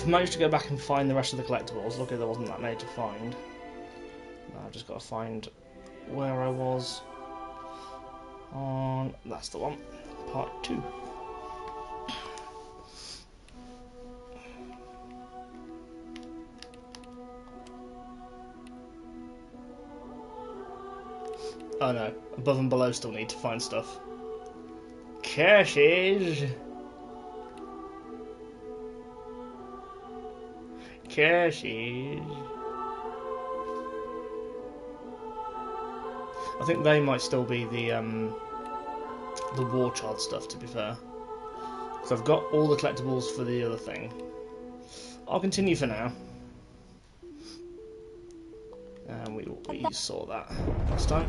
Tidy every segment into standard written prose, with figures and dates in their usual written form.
I've managed to go back and find the rest of the collectibles. Luckily there wasn't that many to find. Now I've just got to find where I was on... That's the one. Part 2. Oh no, above and below still need to find stuff. Curses! Curses! I think they might still be the War Child stuff, to be fair. Because I've got all the collectibles for the other thing. I'll continue for now. And we saw that last time.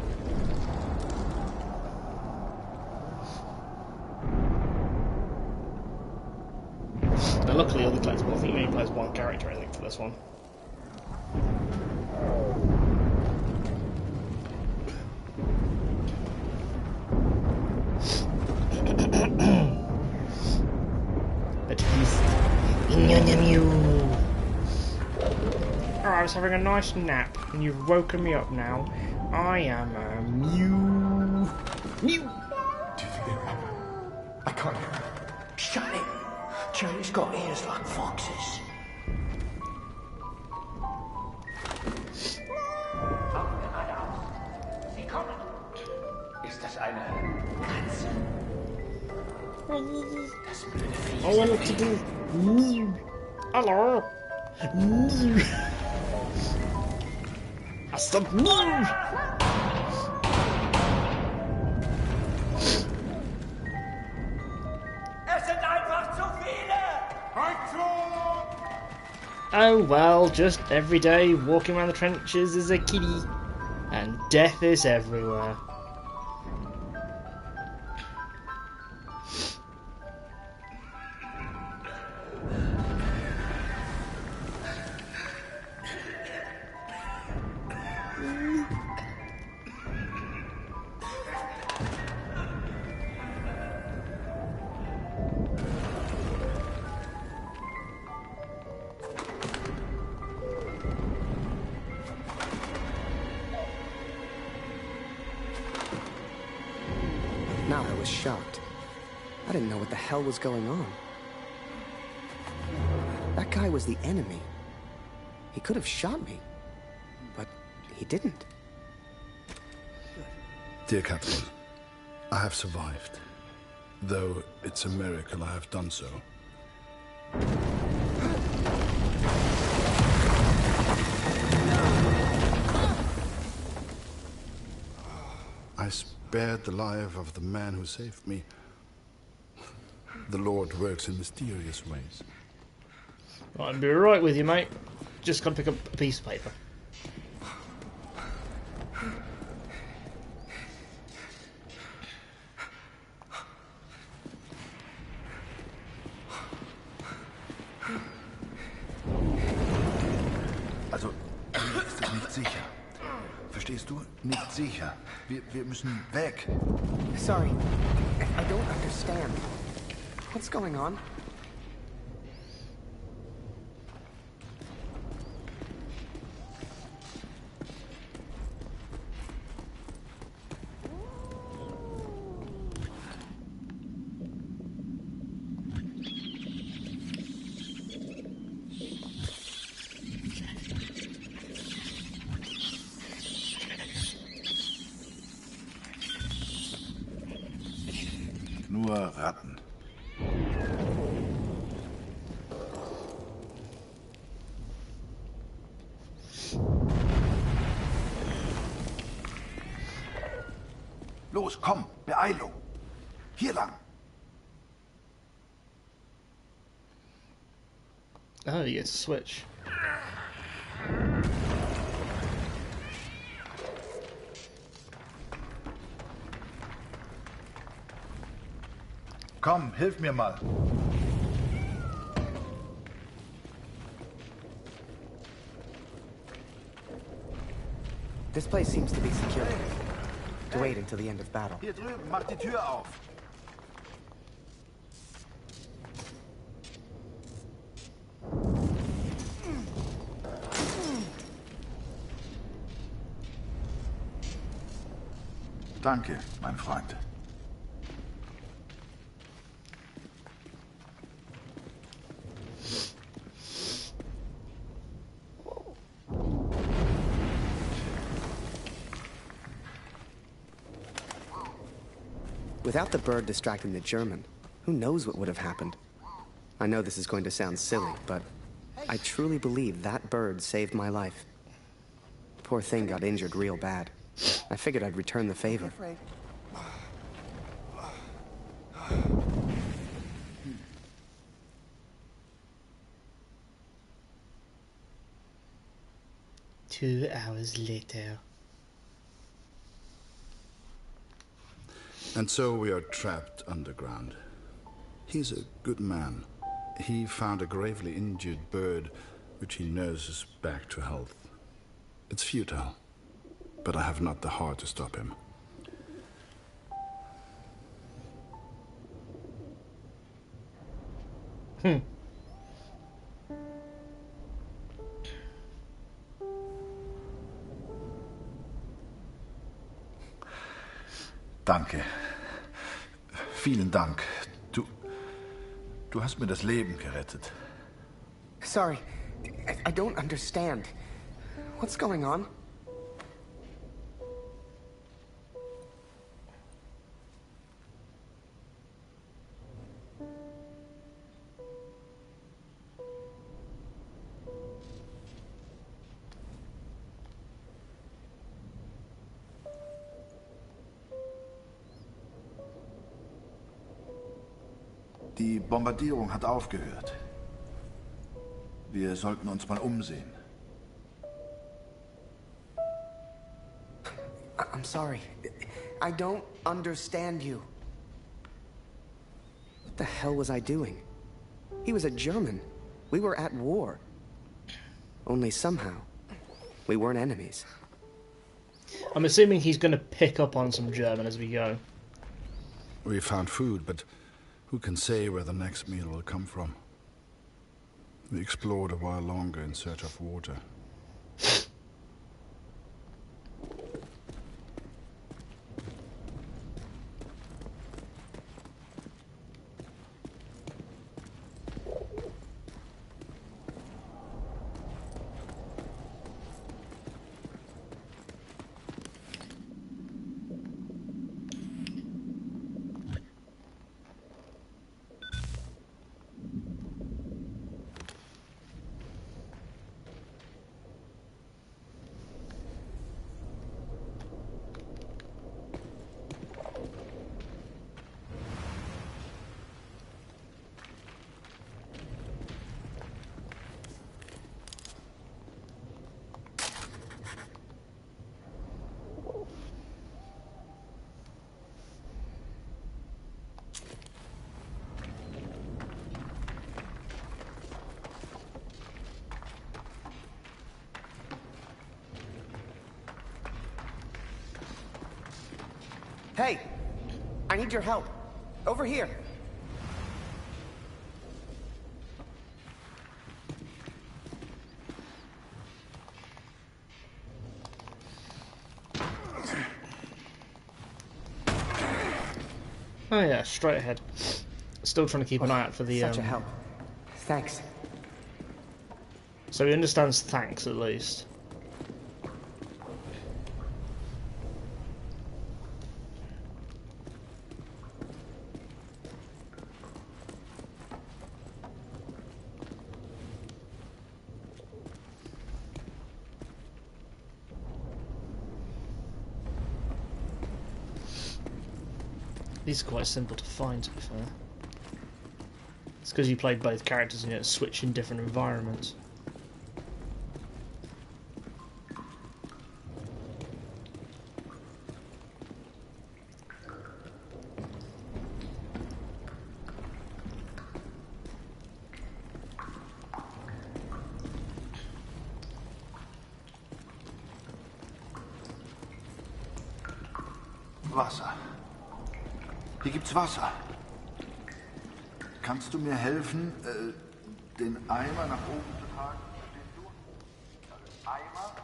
Now luckily all the collectibles, I think he only plays one character I think for this one. But he's... I was having a nice nap, and you've woken me up now. I am a Mew. Do you hear him? I can't hear him. Shut it! Joey's got ears like foxes. Sie kommen. Ist das eine Katze? Das blöde Vieh. I want to do Mew. Hello. Mew. I said Mew. Oh well, just every day walking around the trenches as a kiddie, and death is everywhere. Now I was shocked. I didn't know what the hell was going on. That guy was the enemy. He could have shot me, but he didn't. Dear Catherine, I have survived. Though it's a miracle I have done so. I spared the life of the man who saved me. The Lord works in mysterious ways. I'll be right with you, mate. Just gotta pick up a piece of paper. Also, hier ist es nicht sicher. Verstehst du? Nicht sicher. Wir müssen weg. Sorry, I don't understand. What's going on? Nur Ratten. Los, komm, Beeilung. Hier lang. Oh, you get to switch. Komm, hilf mir mal. This place seems to be secure. To wait until the end of battle. Hier drüben, mach die Tür auf. Danke, mein Freund. Without the bird distracting the German, who knows what would have happened? I know this is going to sound silly, but I truly believe that bird saved my life. The poor thing got injured real bad. I figured I'd return the favor. Two hours later. And so we are trapped underground. He's a good man. He found a gravely injured bird, which he nurses back to health. It's futile, but I have not the heart to stop him. Danke. Vielen Dank. Du hast mir das Leben gerettet. Sorry, I don't understand. What's going on? Die Bombardierung hat aufgehört. Wir sollten uns mal umsehen. I'm sorry. I don't understand you. What the hell was I doing? He was a German. We were at war. Only somehow, we weren't enemies. I'm assuming he's going to pick up on some German as we go. We found food, but who can say where the next meal will come from? We explored a while longer in search of water. Hey! I need your help. Over here. Oh yeah, straight ahead. Still trying to keep an eye out for the... Such a help. Thanks. So he understands thanks, at least. These are quite simple to find, to be fair. It's because you played both characters and you had to switch in different environments. Wasser. Hier gibt's Wasser. Kannst du mir helfen, den Eimer nach oben zu tragen? Verstehst du? Eimer?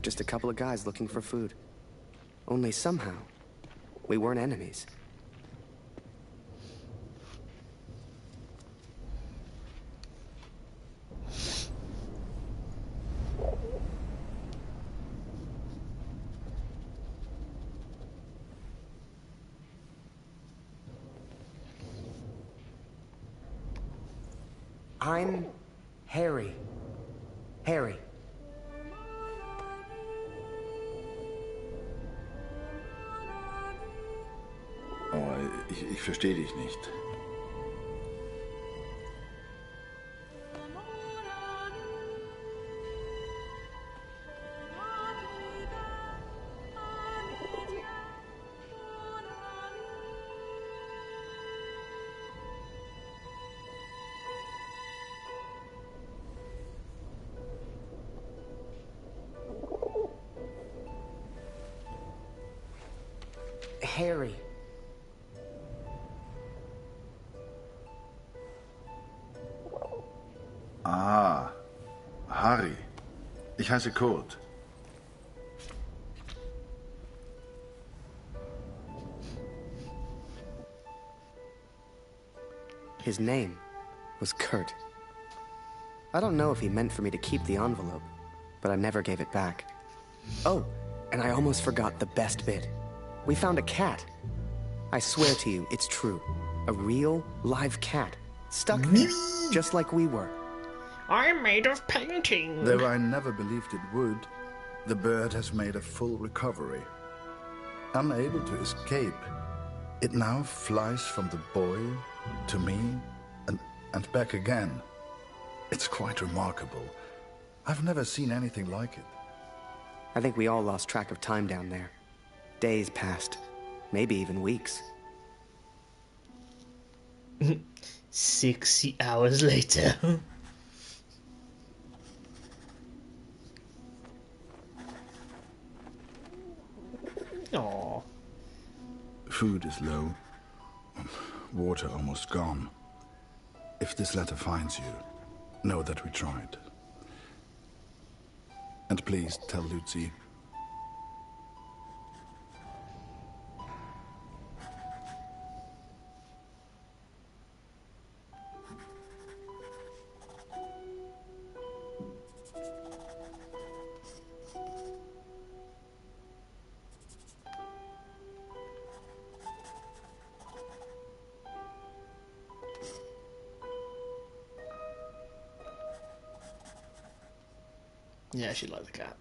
just a couple of guys looking for food. Only somehow, we weren't enemies. I'm Harry. Harry. Oh, ich verstehe dich nicht. Harry. Ah, Harry. Ich heiße Kurt. His name was Kurt. I don't know if he meant for me to keep the envelope, but I never gave it back. Oh, and I almost forgot the best bit. We found a cat. I swear to you, it's true. A real, live cat. Stuck there, just like we were. I'm made of painting. Though I never believed it would, the bird has made a full recovery. Unable to escape, it now flies from the boy to me and back again. It's quite remarkable. I've never seen anything like it. I think we all lost track of time down there. Days passed, maybe even weeks. 60 hours later. Aww. Food is low, water almost gone. If this letter finds you, know that we tried. And please tell Lucy. Yeah, she liked the cat.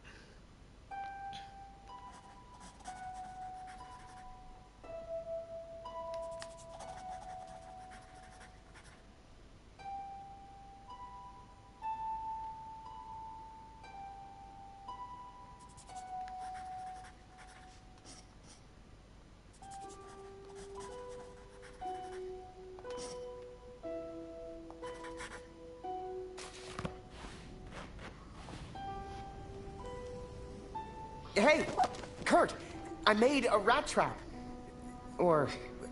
Hey, Kurt, I made a rat trap. Or,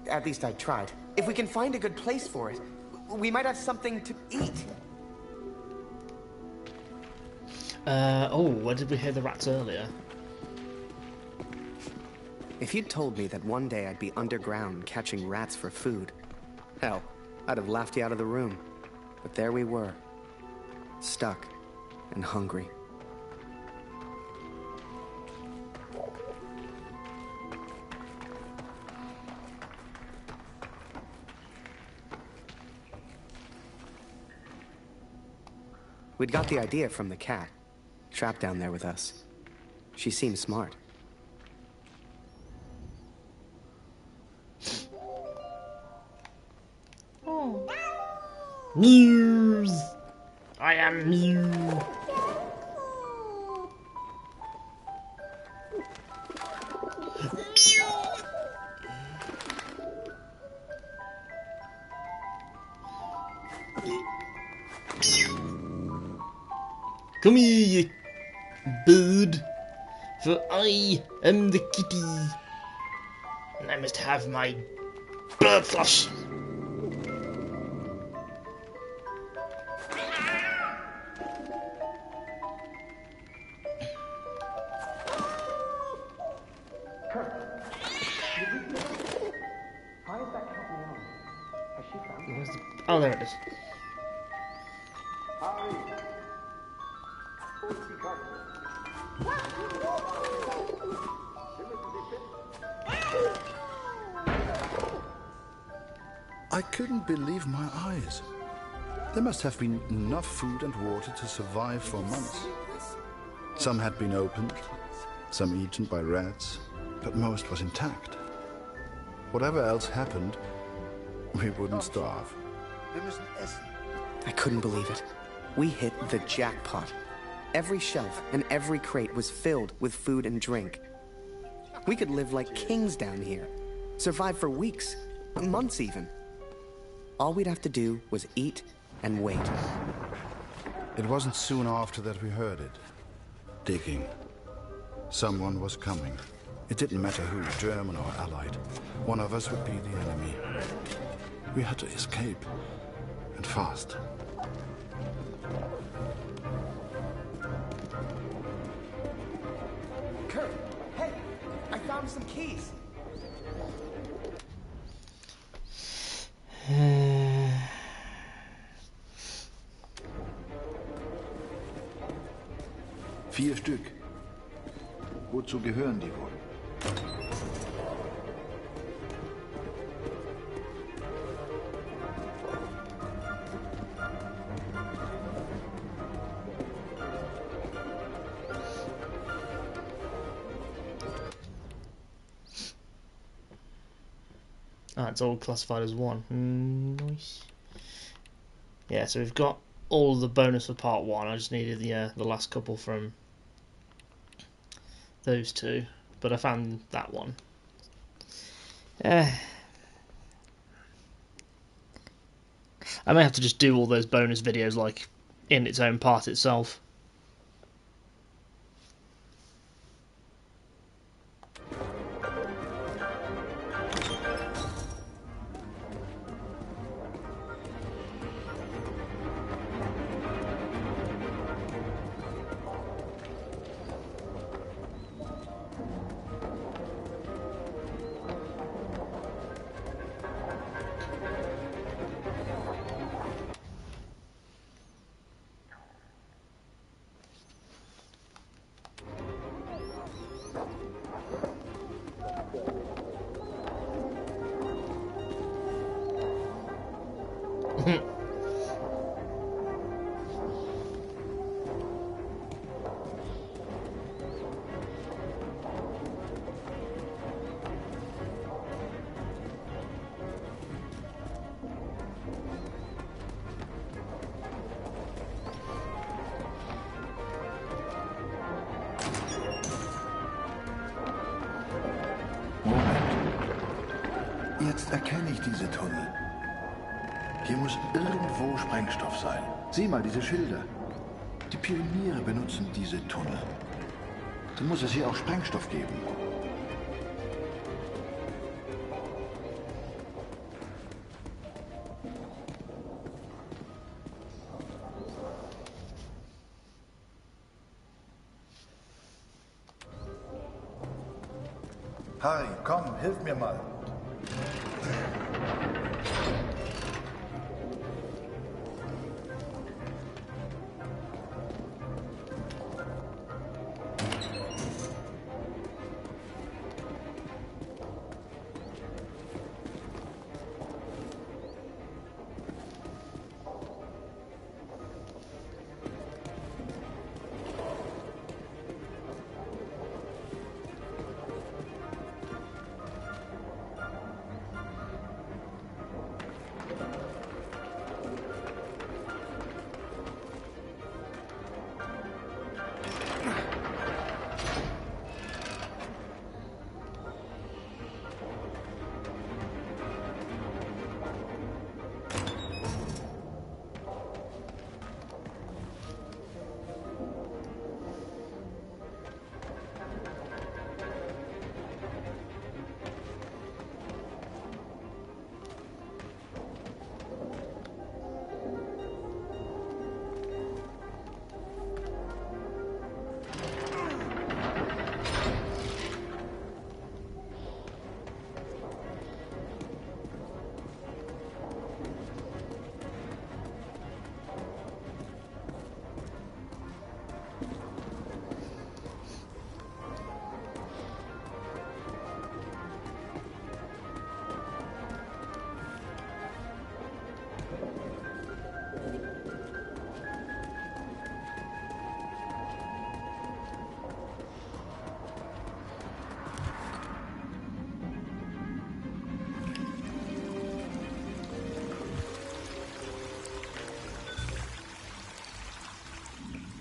at least I tried. If we can find a good place for it, we might have something to eat. Oh, where did we hear the rats earlier? If you'd told me that one day I'd be underground catching rats for food, hell, I'd have laughed you out of the room. But there we were, stuck and hungry. We'd got the idea from the cat, trapped down there with us. She seemed smart. Oh. Muse! I am Mew! Come here, you bird, for I am the kitty, and I must have my bird flush. Where's the... Oh, there it is. I couldn't believe my eyes. There must have been enough food and water to survive for months. Some had been opened, some eaten by rats, but most was intact. Whatever else happened, we wouldn't starve. I couldn't believe it. We hit the jackpot. Every shelf and every crate was filled with food and drink. We could live like kings down here. Survive for weeks, months even. All we'd have to do was eat and wait. It wasn't soon after that we heard it. Digging. Someone was coming. It didn't matter who, German or Allied. One of us would be the enemy. We had to escape. And fast. Kurt, hey, I found some keys. Vier Stück. Wozu gehören die wohl? Ah, it's all classified as one. Nice. Yeah, so we've got all the bonus for part one. I just needed the last couple from those two, but I found that one. I may have to just do all those bonus videos like in its own part itself. Jetzt erkenne ich diese Tunnel. Hier muss irgendwo Sprengstoff sein. Sieh mal diese Schilder. Die Pioniere benutzen diese Tunnel. Dann muss es hier auch Sprengstoff geben. Harry, komm, hilf mir mal.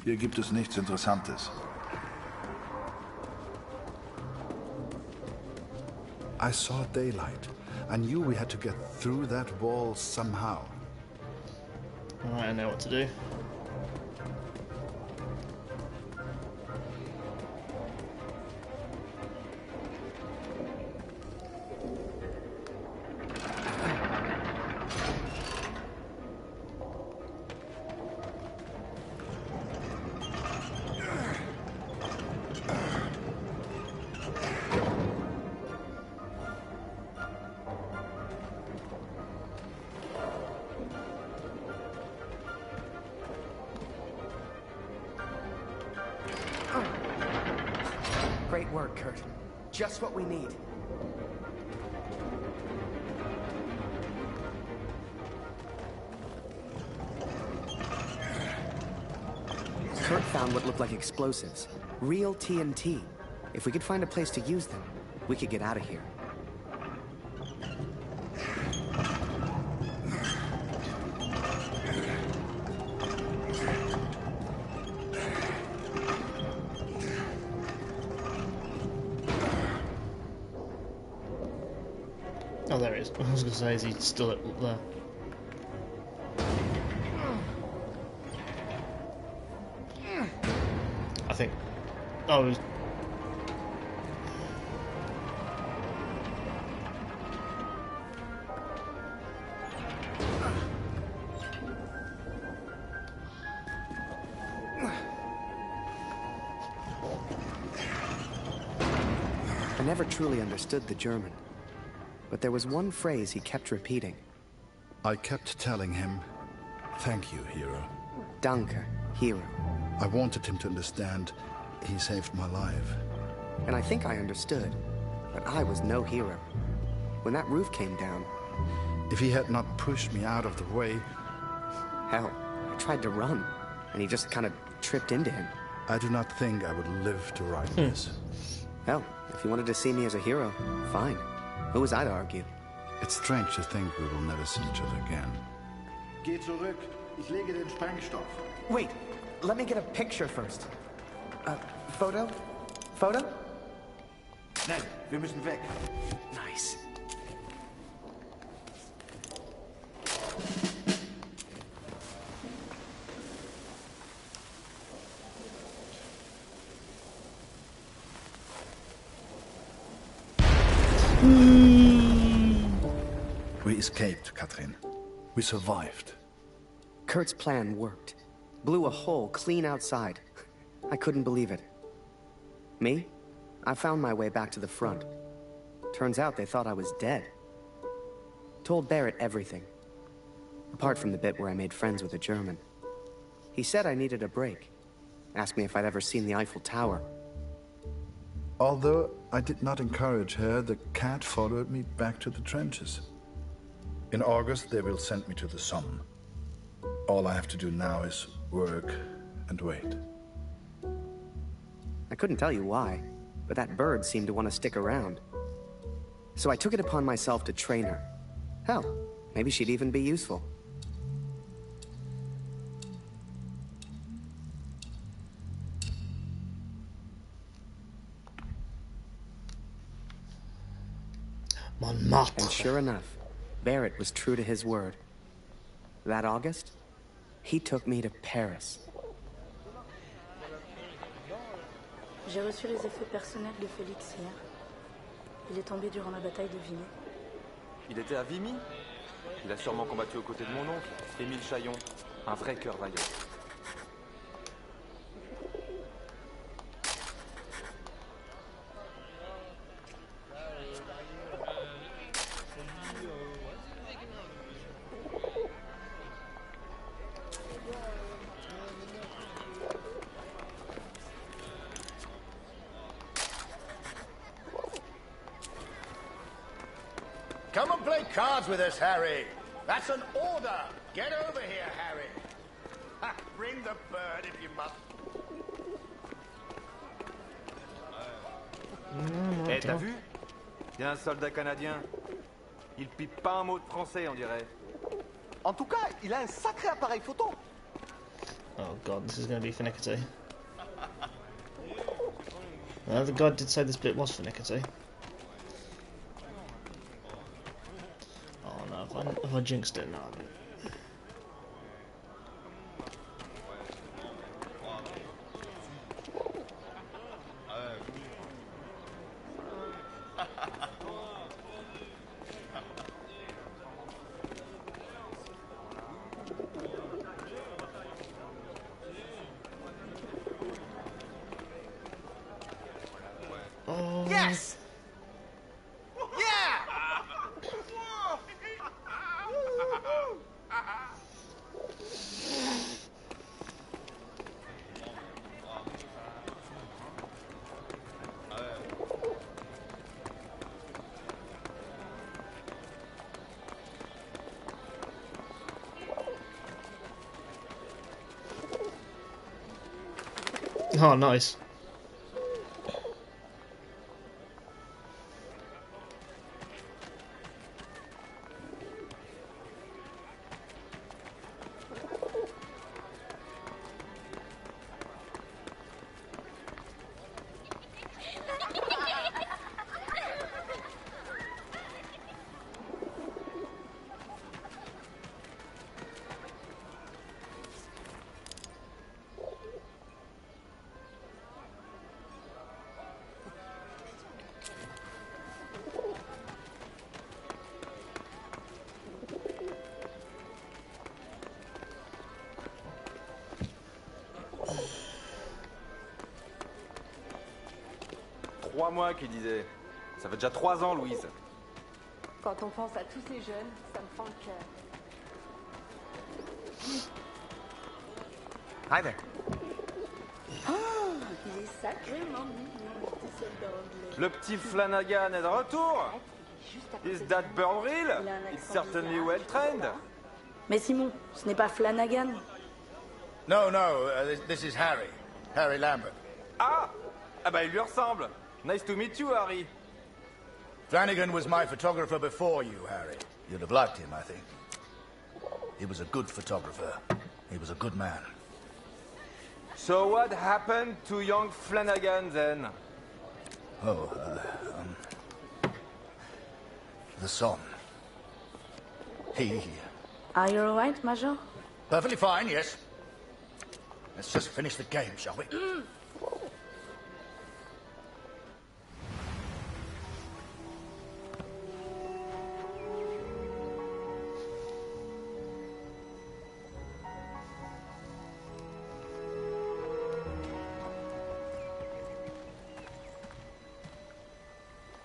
Hier gibt es nichts Interessantes. I saw daylight. I knew we had to get through that wall somehow. Alright, I know what to do. Great work, Kurt. Just what we need. Kurt found what looked like explosives. Real TNT. If we could find a place to use them, we could get out of here. Oh, there he is. I was going to say, is he still up there? I think. Oh, he's... I never truly understood the German. But there was one phrase he kept repeating. I kept telling him, "Thank you, hero." Danke, hero. I wanted him to understand he saved my life. And I think I understood. But I was no hero. When that roof came down... If he had not pushed me out of the way, Hell, I tried to run. And he just kind of tripped into him. I do not think I would live to write this. Hell, if you wanted to see me as a hero, fine. Who was I to argue? It's strange to think we will never see each other again. Geh zurück. Ich lege den Sprengstoff. Wait, let me get a picture first. Photo? Photo? Schnell, wir müssen weg. Nice. We escaped, Katrin. We survived. Kurt's plan worked. Blew a hole clean outside. I couldn't believe it. Me? I found my way back to the front. Turns out they thought I was dead. Told Barrett everything. Apart from the bit where I made friends with a German. He said I needed a break. Asked me if I'd ever seen the Eiffel Tower. Although I did not encourage her, the cat followed me back to the trenches. In August, they will send me to the Somme. All I have to do now is work and wait. I couldn't tell you why, but that bird seemed to want to stick around. So I took it upon myself to train her. Hell, maybe she'd even be useful. Montmartre. And sure enough, Barrett was true to his word. That August, he took me to Paris. J'ai reçu les effets personnels de Félix hier. Il est tombé durant la bataille de Vimy. Il était à Vimy? Il a sûrement combattu aux côtés de mon oncle, Émile Chaillon. Un vrai cœur vaillant. Come and play cards with us, Harry. That's an order! Get over here, Harry! Ha, bring the bird if you must. Eh, t'as vu? Il y a un soldat canadien. Il pipe pas un mot de français, on dirait. En tout cas, il a un sacré appareil photo. Oh god, this is going to be finicky. The guy did say this bit was finicky. Oh no, if I jinxed it, no I didn't. Yes! Yeah! Oh, nice. Trois mois qu'il disait. Ça fait déjà 3 ans, Louise. Quand on pense à tous ces jeunes, ça me fend le cœur. Hi there. Oh, il est sacrément mignon, le petit soldat anglais. Le petit Flanagan est de retour. Juste à côté Is de that nous. bird real? Il a un It's accent certainly bizarre, well je sais trained. pas. Mais Simon, ce n'est pas Flanagan. No, no, this is Harry. Harry Lambert. Ah! Ah bah il lui ressemble. Nice to meet you, Harry. Flanagan was my photographer before you, Harry. You'd have liked him, I think. He was a good photographer. He was a good man. So what happened to young Flanagan then? Oh, the son. He... Are you alright, Major? Perfectly fine, yes. Let's just finish the game, shall we?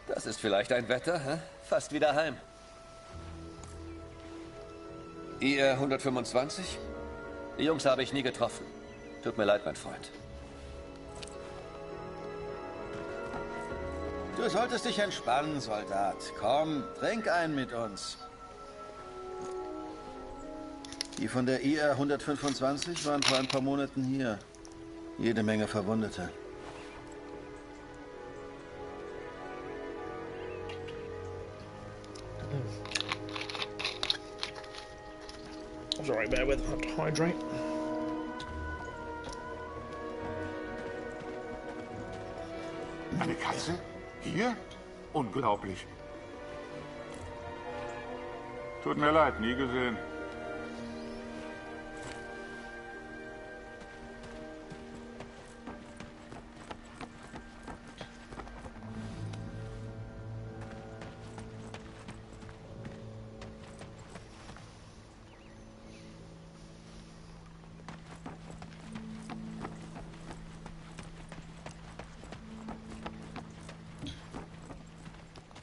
Das ist vielleicht ein Wetter, hä? Fast wieder heim. IR 125? Die Jungs habe ich nie getroffen. Tut mir leid, mein Freund. Du solltest dich entspannen, Soldat. Komm, trink einen mit uns. Die von der IR 125 waren vor ein paar Monaten hier. Jede Menge Verwundete. Sorry, bear with, I have to hydrate. Eine Katze? Hier? Unglaublich. Tut mir leid, nie gesehen.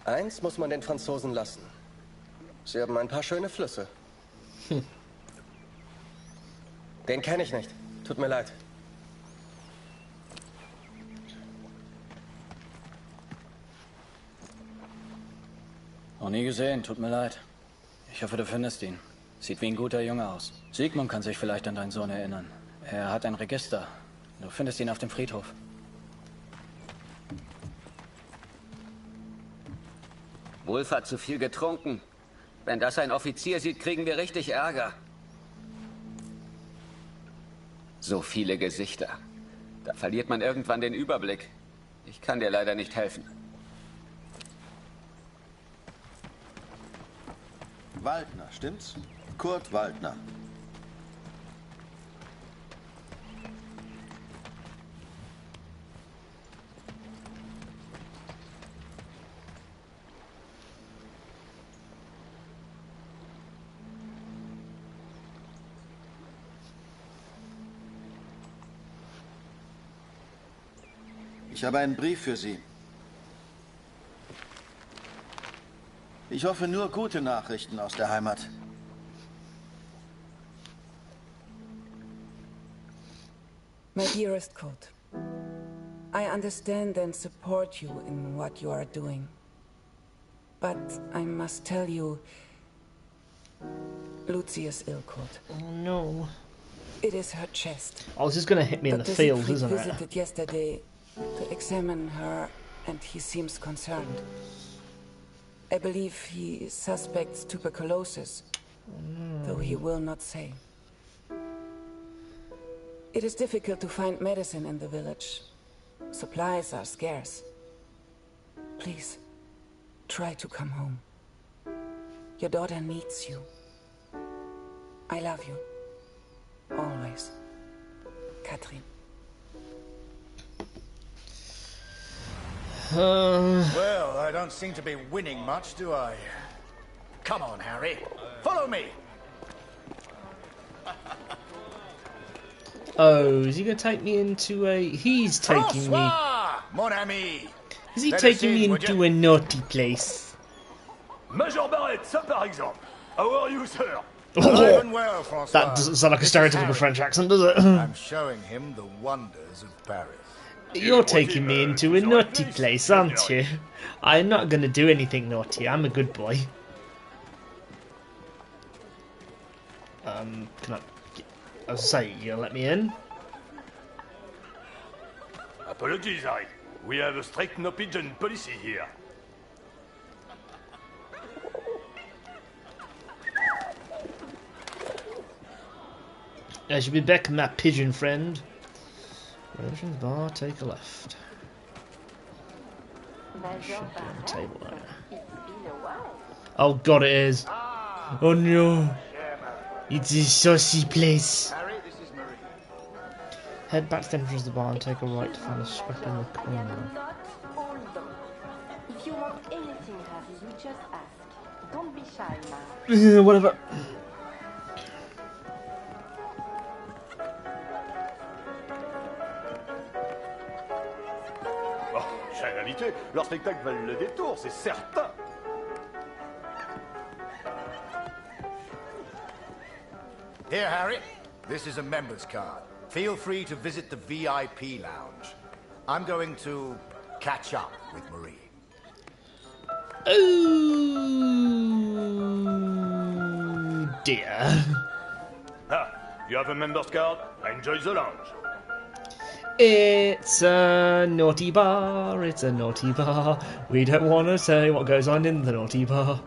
Eins muss man den Franzosen lassen. Sie haben ein paar schöne Flüsse. Den kenne ich nicht. Tut mir leid. Noch nie gesehen, tut mir leid. Ich hoffe, du findest ihn. Sieht wie ein guter Junge aus. Sigmund kann sich vielleicht an deinen Sohn erinnern. Er hat ein Register. Du findest ihn auf dem Friedhof. Wolf hat zu viel getrunken. Wenn das ein Offizier sieht, kriegen wir richtig Ärger. So viele Gesichter. Da verliert man irgendwann den Überblick. Ich kann dir leider nicht helfen. Waldner, stimmt's? Kurt Waldner. Ich habe einen Brief für Sie. Ich hoffe nur gute Nachrichten aus der Heimat. My dearest Kurt, I understand and support you in what you are doing. But I must tell you, Lucy is ill, Kurt. Oh no. It is her chest. Oh, this is going to hit me in the field, isn't it? Visited yesterday to examine her, and he seems concerned. I believe he suspects tuberculosis, though he will not say. It is difficult to find medicine in the village. Supplies are scarce. Please, try to come home. Your daughter needs you. I love you. Always. Katrin. Well, I don't seem to be winning much, do I? Come on, Harry. Follow me. Oh, is he going to take me into a... He's taking me... Mon ami. Is he taking me into a naughty place? Major Barrett, ça par exemple. How are you, sir? Oh, that doesn't sound like a stereotypical French accent, does it? I'm showing him the wonders of Paris. You're taking me into a naughty place, aren't you? I'm not going to do anything naughty. I'm a good boy. Can I... I was saying, you gonna let me in? Apologies, Harry. We have a strict no pigeon policy here. I should be back, my pigeon friend. Provisions bar, take a left. Should be on the table there. Oh god, it is. Oh no. It's a saucy place. Head back to the entrance of the bar and take a right to find a scrap in the corner. If you want anything, Harry, you just ask. Don't be shy, man. Whatever. Oh, chère invité, leur spectacle valent le détour, c'est certain. Here, Harry. This is a member's card. Feel free to visit the VIP lounge. I'm going to catch up with Marie. Oh dear. Ah, you have a member's card? Enjoy the lounge. It's a naughty bar, it's a naughty bar. We don't want to say what goes on in the naughty bar.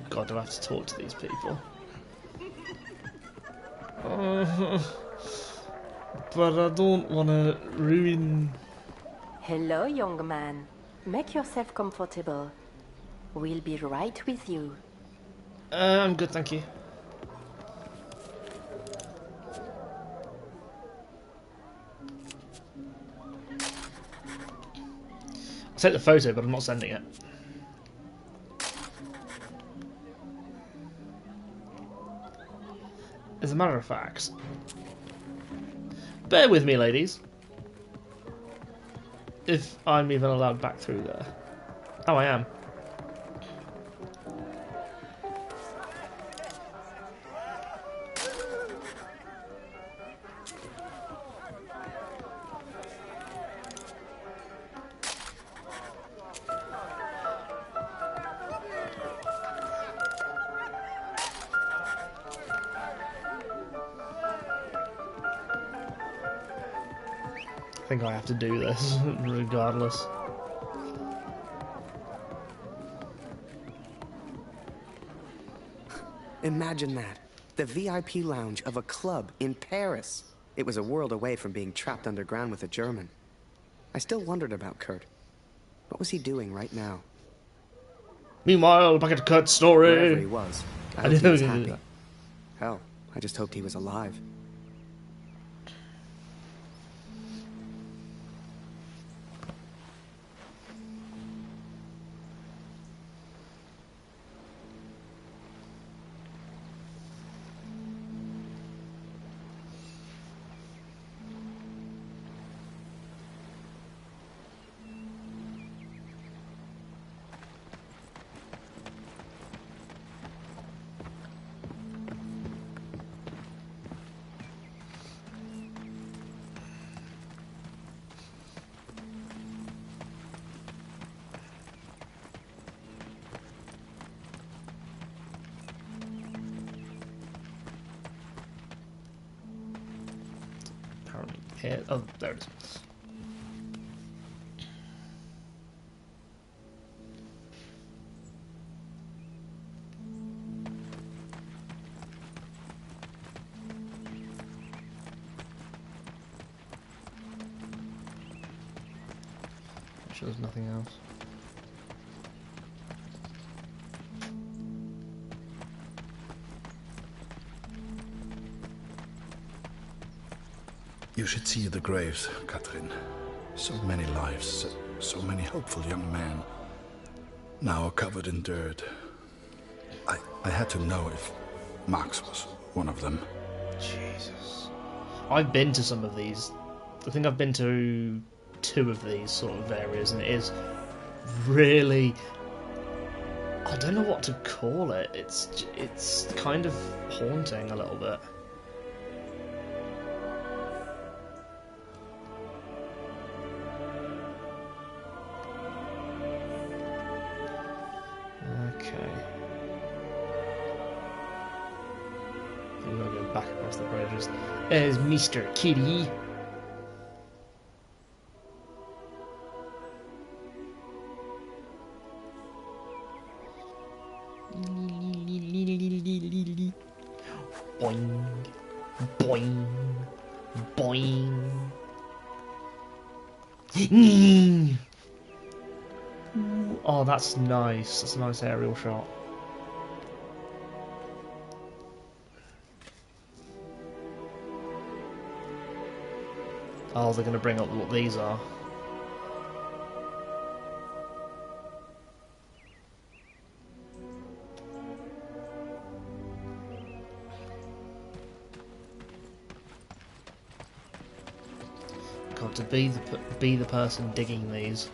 God, do I have to talk to these people? But I don't want to ruin... Hello, young man. Make yourself comfortable. We'll be right with you. I'm good, thank you. I'll take the photo, but I'm not sending it. As a matter of fact, bear with me, ladies. if I'm even allowed back through there. Oh, I am. I think I have to do this, regardless. Imagine that. The VIP lounge of a club in Paris. It was a world away from being trapped underground with a German. I still wondered about Kurt. What was he doing right now? Meanwhile, back at Kurt's story. Wherever he was, I hope he was happy. Hell, I just hoped he was alive. Here. Oh, there it is. I'm sure there's nothing else. You should see the graves, Catherine. So many lives, so many hopeful young men, now covered in dirt. I had to know if Max was one of them. Jesus. I've been to some of these. I think I've been to 2 of these sort of areas, and it is really... I don't know what to call it. It's kind of haunting a little bit. Back across the bridges. There's Mr. Kitty. Boing, boing, boing. Oh, that's nice. That's a nice aerial shot. Oh, they're going to bring up what these are. God, to be the person digging these.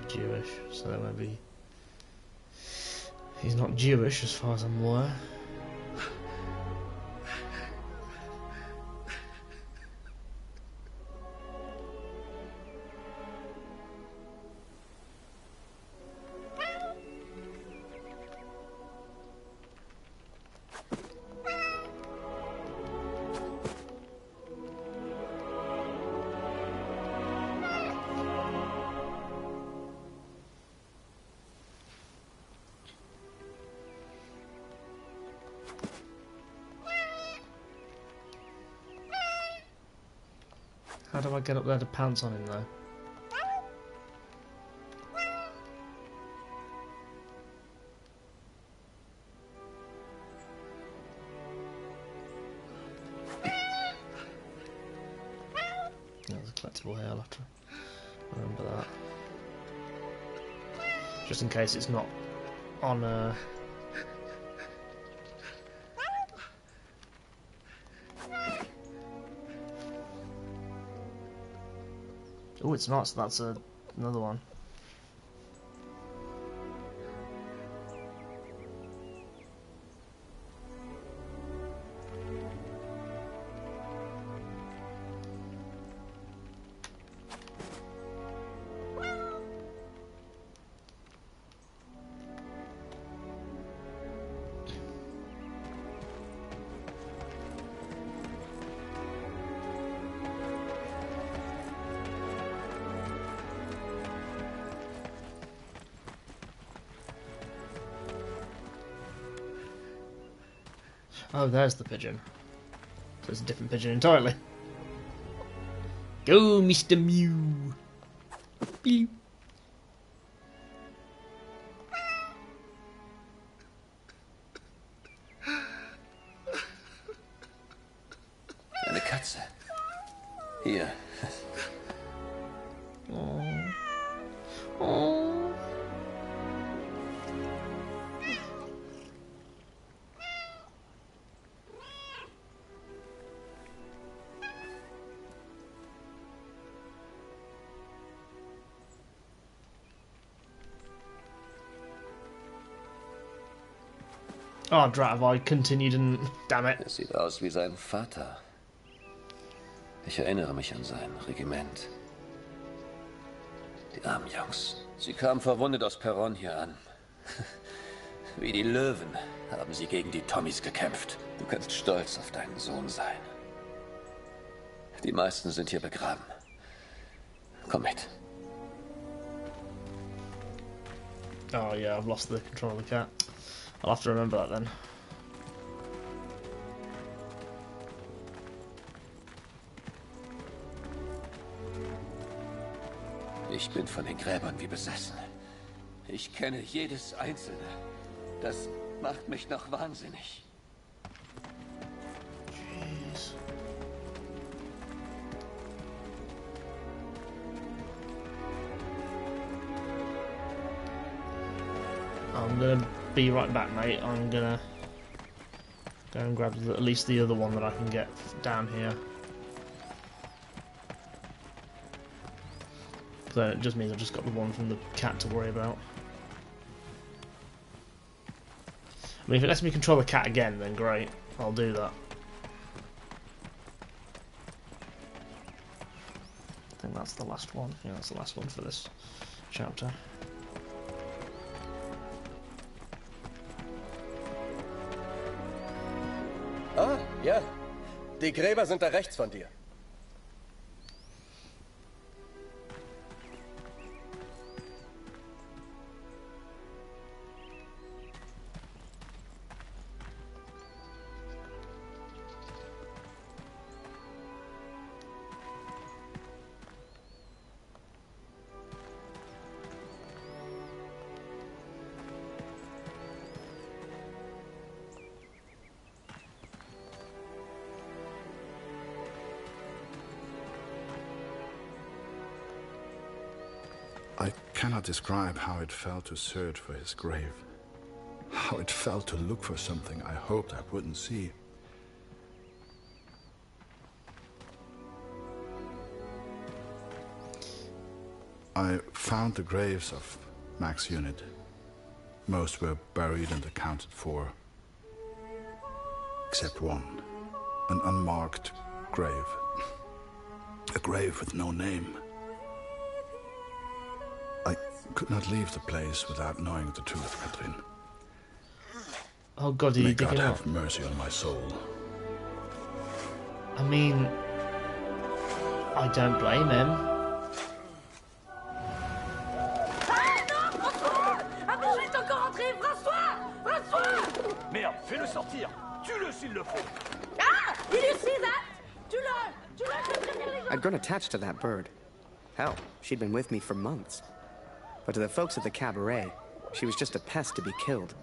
Jewish, so maybe he's not Jewish as far as I'm aware. How do I get up there to pounce on him though? accessible here. I'll have to remember that. Just in case it's not on a... Oh, it's not, so that's another one. Oh, there's the pigeon. So it's a different pigeon entirely. Go, Mr. Mew! Beep. Eine Katze. Hier. Oh. Oh. Oh, drat, have I continued and... Damn it. Es sieht aus wie sein Vater. Ich erinnere mich an sein Regiment. Die armen Jungs. Sie kamen verwundet aus Perron hier an. Wie die Löwen haben sie gegen die Tommies gekämpft. Du kannst stolz auf deinen Sohn sein. Die meisten sind hier begraben. Komm mit. Oh yeah, I've lost the control of the cat. I'll have to remember that then. Ich bin von den Gräbern wie besessen. Ich kenne jedes einzelne. Das macht mich noch wahnsinnig. Jeez. I'm gonna be right back, mate. I'm gonna go and grab at least the other one that I can get down here. So it just means I've just got the one from the cat to worry about. I mean, if it lets me control the cat again, then great. I'll do that. I think that's the last one. Yeah, that's the last one for this chapter. Ah, ja. Die Gräber sind da rechts von dir. I cannot describe how it felt to search for his grave. How it felt to look for something I hoped I wouldn't see. I found the graves of Mac's unit. Most were buried and accounted for. Except one. An unmarked grave. A grave with no name. I could not leave the place without knowing the truth, Catherine. Oh God, did May you dig God it have up? mercy on my soul. I mean, I don't blame him. Merde, fais-le sortir. Tue-le s'il le faut. Ah! Did you see that? Tue-le! Tue-le! I'd grown attached to that bird. Hell, she'd been with me for months. But to the folks at the cabaret, she was just a pest to be killed.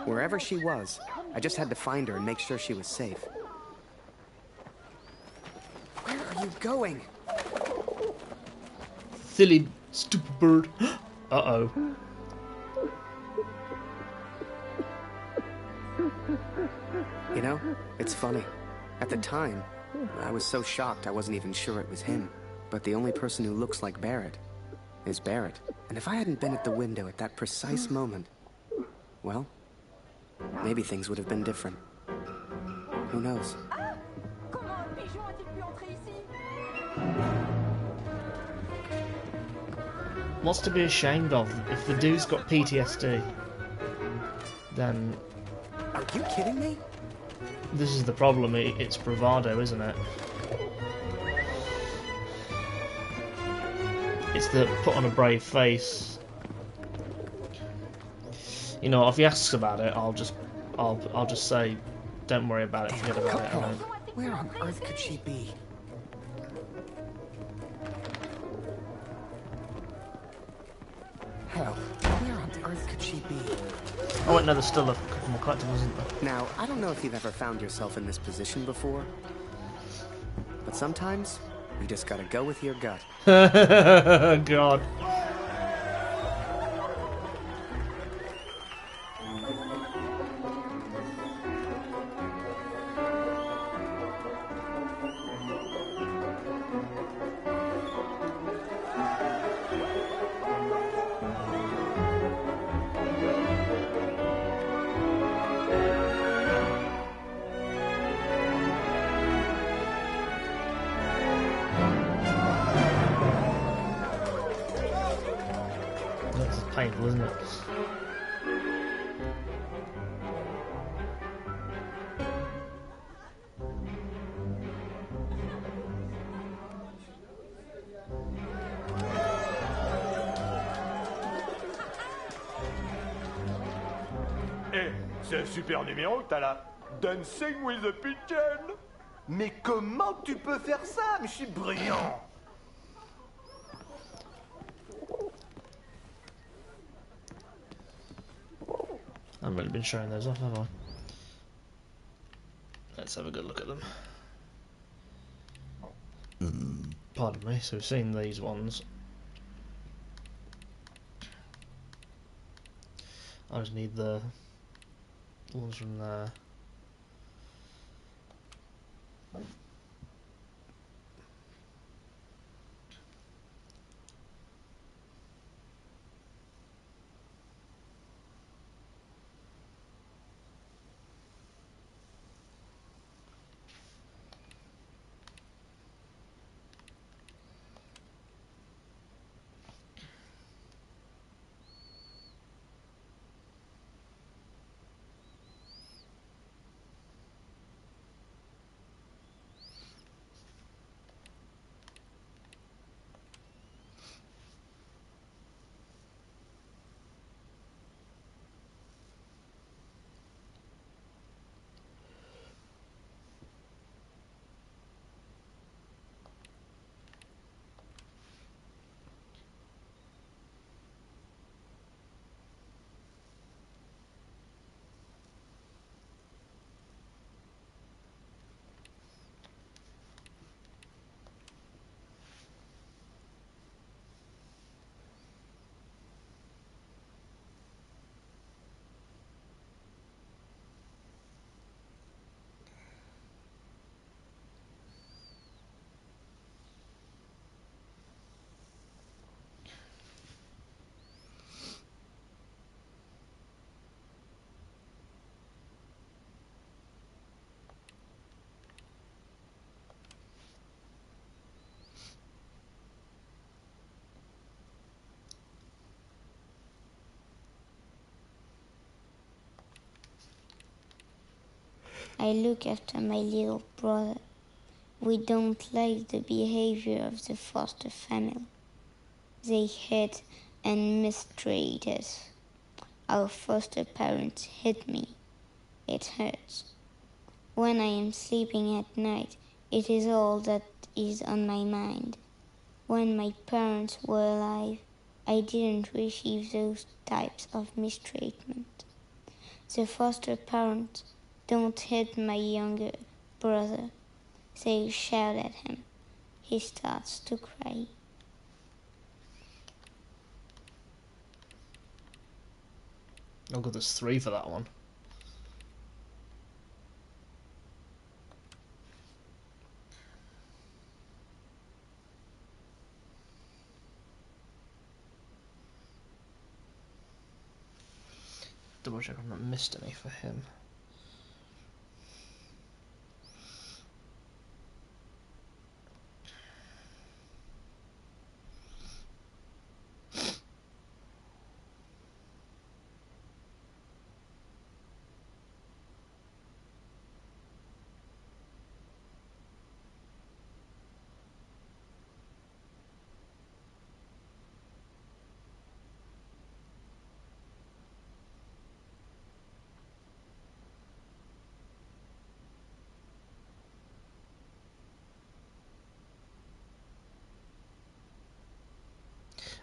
Wherever she was, I just had to find her and make sure she was safe. Where are you going? Silly, stupid bird. Uh-oh. You know, it's funny. At the time, I was so shocked I wasn't even sure it was him. But the only person who looks like Barrett is Barrett. And if I hadn't been at the window at that precise moment, well, maybe things would have been different. Who knows? What's to be ashamed of? If the dude's got PTSD, then... Are you kidding me? This is the problem, it's bravado, isn't it? It's the put on a brave face. You know, if he asks about it, I'll just say, don't worry about it, forget about it. Where on earth could she be? Hell, where on earth could she be? Oh wait, no, there's still a couple more collectibles, isn't there? Now, I don't know if you've ever found yourself in this position before, but sometimes you just gotta go with your gut. God. Painful, isn't it? Eh, c'est un super numéro que t'as là. Dancing with the Pigeon. Mais comment tu peux faire ça? Mais je suis brillant. I haven't really been showing those off, have I? Let's have a good look at them. Pardon me, so we've seen these ones. I just need the ones from there. I look after my little brother. We don't like the behavior of the foster family. They hit and mistreat us. Our foster parents hit me. It hurts. When I am sleeping at night, it is all that is on my mind. When my parents were alive, I didn't receive those types of mistreatment. The foster parents don't hit my younger brother. They shout at him. He starts to cry. Oh god, there's 3 for that one. Double check I've not missed any for him.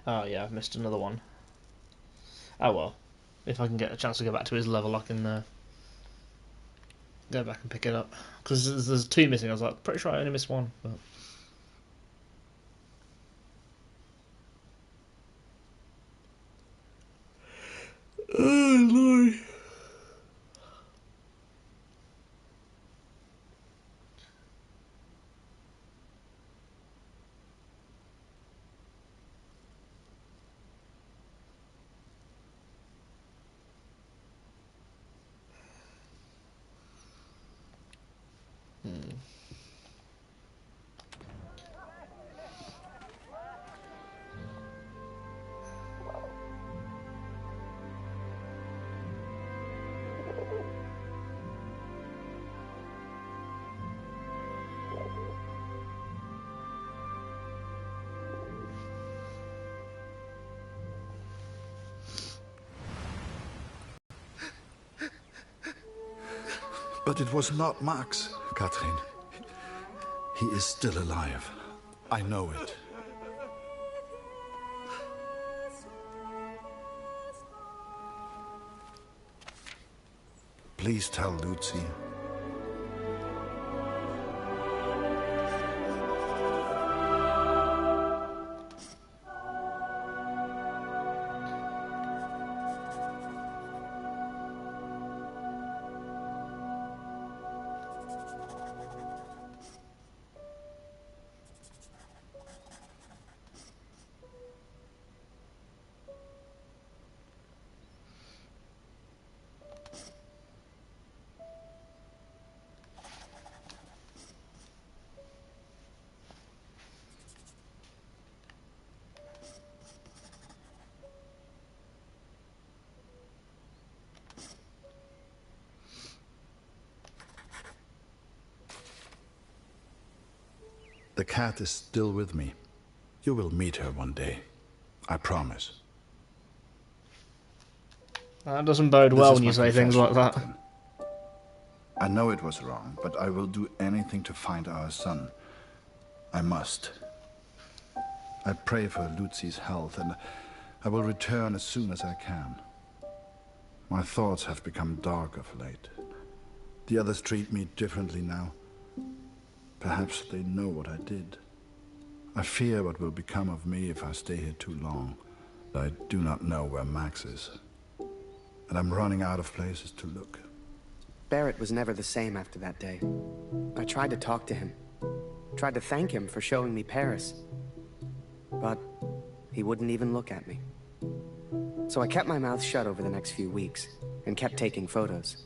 Oh yeah, I've missed another one. Oh well. If I can get a chance to go back to his level, I can go back and pick it up. Because there's 2 missing. I was like, pretty sure I only missed 1. But... oh Lord. But it was not Max, Katrin. He is still alive. I know it. Please tell Lucy. The cat is still with me. You will meet her one day. I promise. That doesn't bode well when you say things like that. Catherine. I know it was wrong, but I will do anything to find our son. I must. I pray for Lucy's health, and I will return as soon as I can. My thoughts have become dark of late. The others treat me differently now. Perhaps they know what I did. I fear what will become of me if I stay here too long. I do not know where Max is. And I'm running out of places to look. Barrett was never the same after that day. I tried to talk to him. Tried to thank him for showing me Paris. But he wouldn't even look at me. So I kept my mouth shut over the next few weeks and kept taking photos.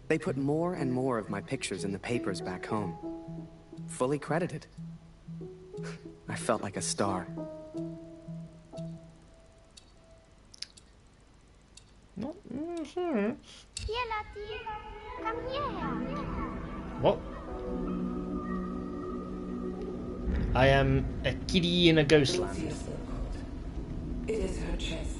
They put more and more of my pictures in the papers back home. Fully credited. I felt like a star. Here, Lottie. Come here. What? I am a kitty in a ghost land. It is her chest.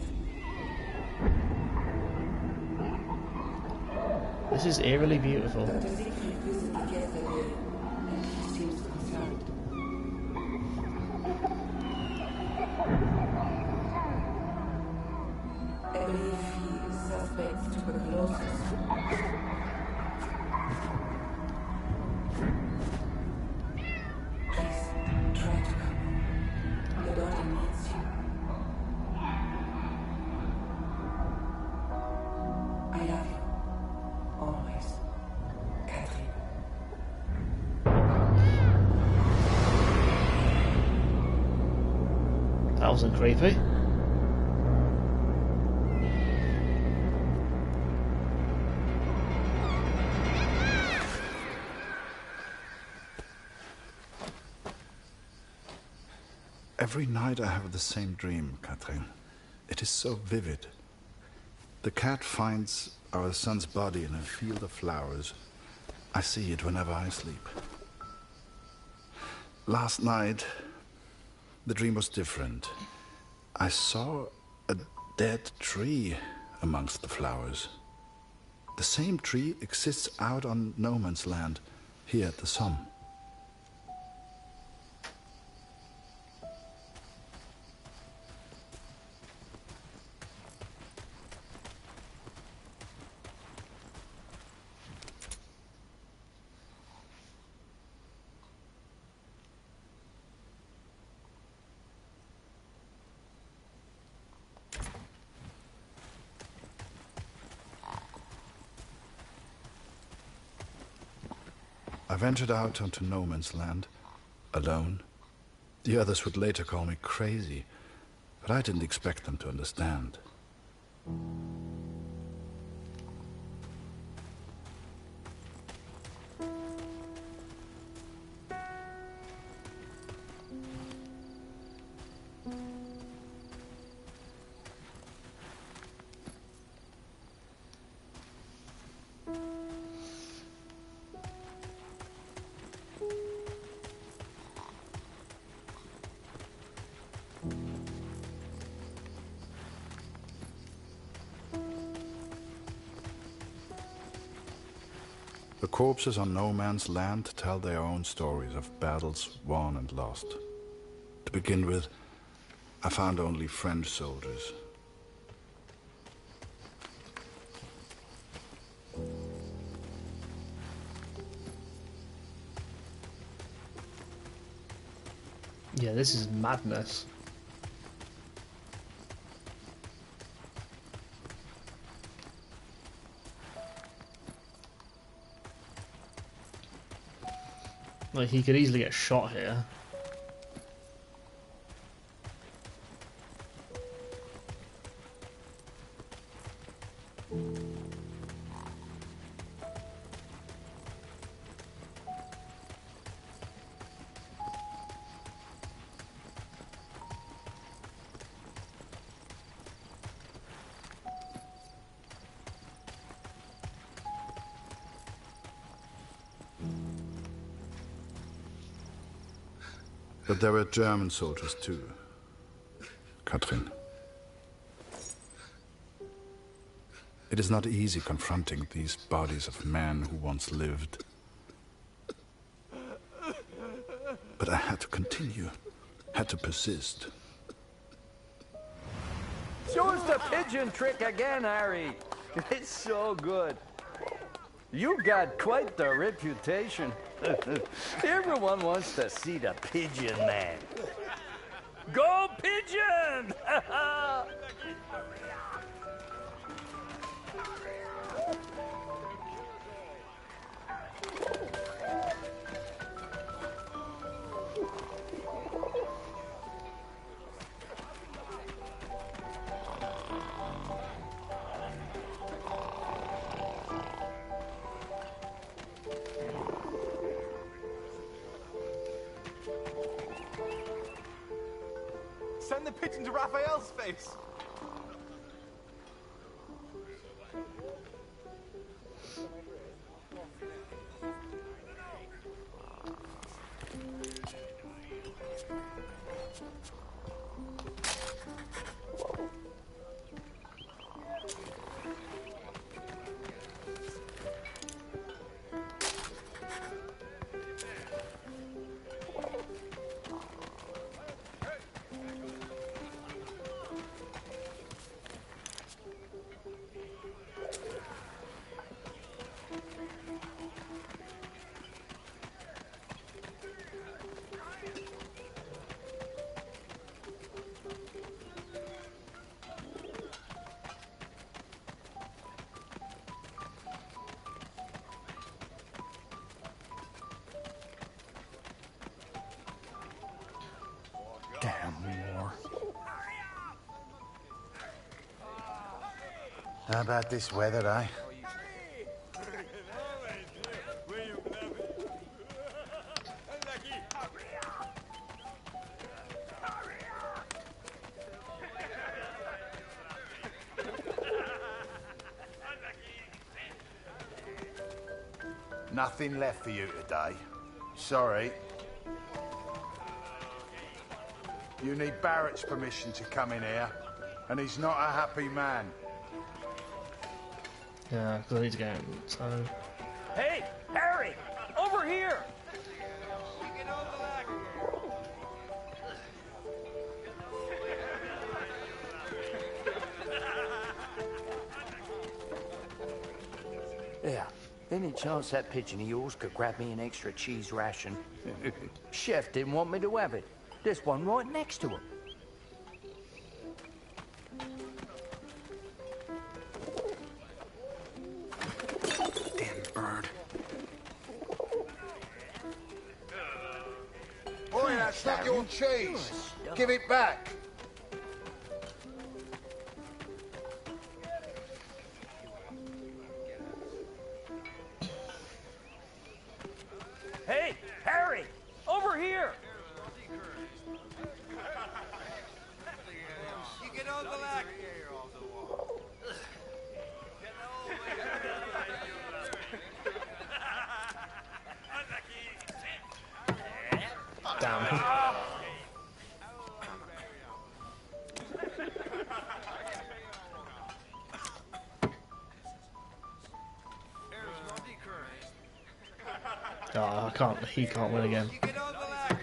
This is eerily beautiful. Dr. Siegfried visited yesterday, and he seems concerned. I believe he suspects tuberculosis. Please, try to come home. Your daughter needs you. wasn't creepy. Every night I have the same dream, Catherine. It is so vivid. The cat finds our son's body in a field of flowers. I see it whenever I sleep. Last night, the dream was different. I saw a dead tree amongst the flowers. The same tree exists out on no man's land, here at the Somme. I ventured out onto no man's land, alone. The others would later call me crazy, but I didn't expect them to understand. The corpses on no man's land tell their own stories of battles won and lost. To begin with, I found only French soldiers. Yeah, this is madness. Like, he could easily get shot here. But there were German soldiers too, Katrin. It is not easy confronting these bodies of men who once lived. But I had to continue, had to persist. Show us the pigeon trick again, Harry. It's so good. You got quite the reputation. Everyone wants to see the Pigeon Man. Go Pigeon! Send the pigeon to Raphael's face. How about this weather, eh? Nothing left for you today. Sorry. You need Barrett's permission to come in here, and he's not a happy man. Yeah, because I need to go. So. Hey, Harry! Over here! Yeah. Any chance that pigeon of yours could grab me an extra cheese ration? Chef didn't want me to have it. There's one right next to him. Damn bird. Boy, that's not your cheese. Give it back. Hey, Harry! Over here! You get on the lag. Damn. Oh, I can't. He can't win again. You get on the lag.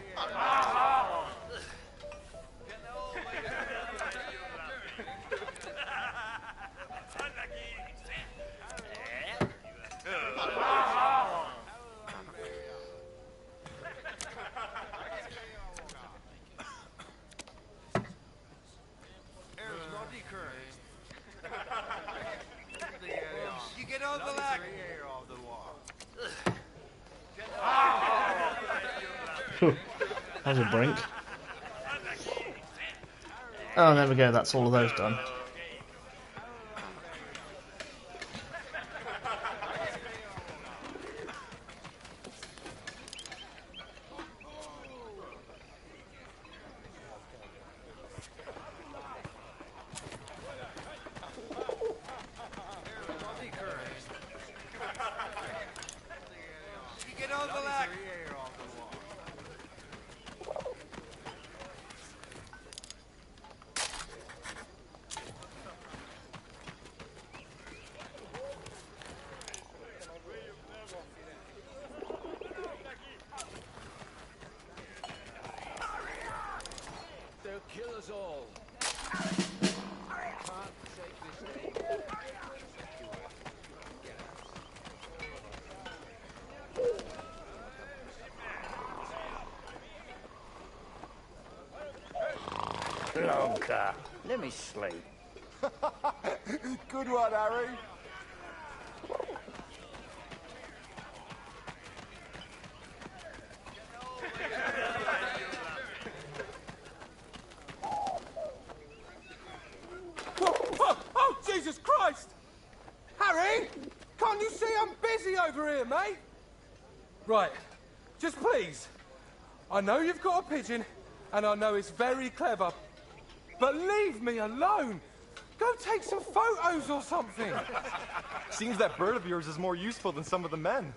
That was a brink. Oh, there we go. That's all of those done. You get on the lag. They'll kill us all. Blanca, let me sleep. Good one, Harry. Oh, Jesus Christ! Harry! Can't you see I'm busy over here, mate? Right. Just please. I know you've got a pigeon, and I know it's very clever, but leave me alone! Go take some photos or something! Seems that bird of yours is more useful than some of the men.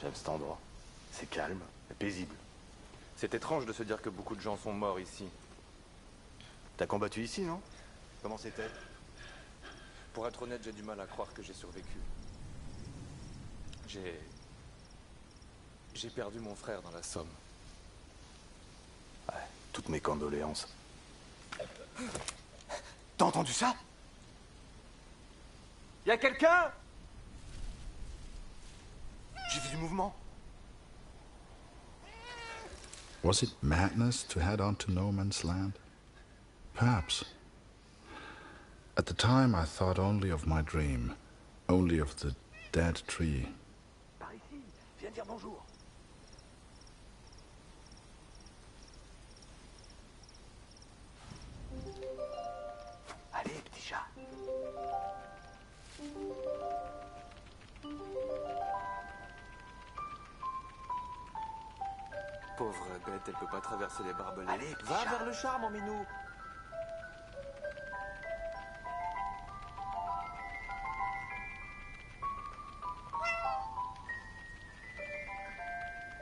J'aime cet endroit. C'est calme et paisible. C'est étrange de se dire que beaucoup de gens sont morts ici. T'as combattu ici, non? Comment c'était? Pour être honnête, j'ai du mal à croire que j'ai survécu. J'ai perdu mon frère dans la Somme. Ouais, toutes mes condoléances. T'as entendu ça? Y a quelqu'un? J'ai vu du mouvement. Was it madness to head on to no man's land? Perhaps. At the time, I thought only of my dream, only of the dead tree. Par ici, viens dire bonjour. Pauvre bête, elle peut pas traverser les barbelés. Allez, va chat. vers le char, mon minou.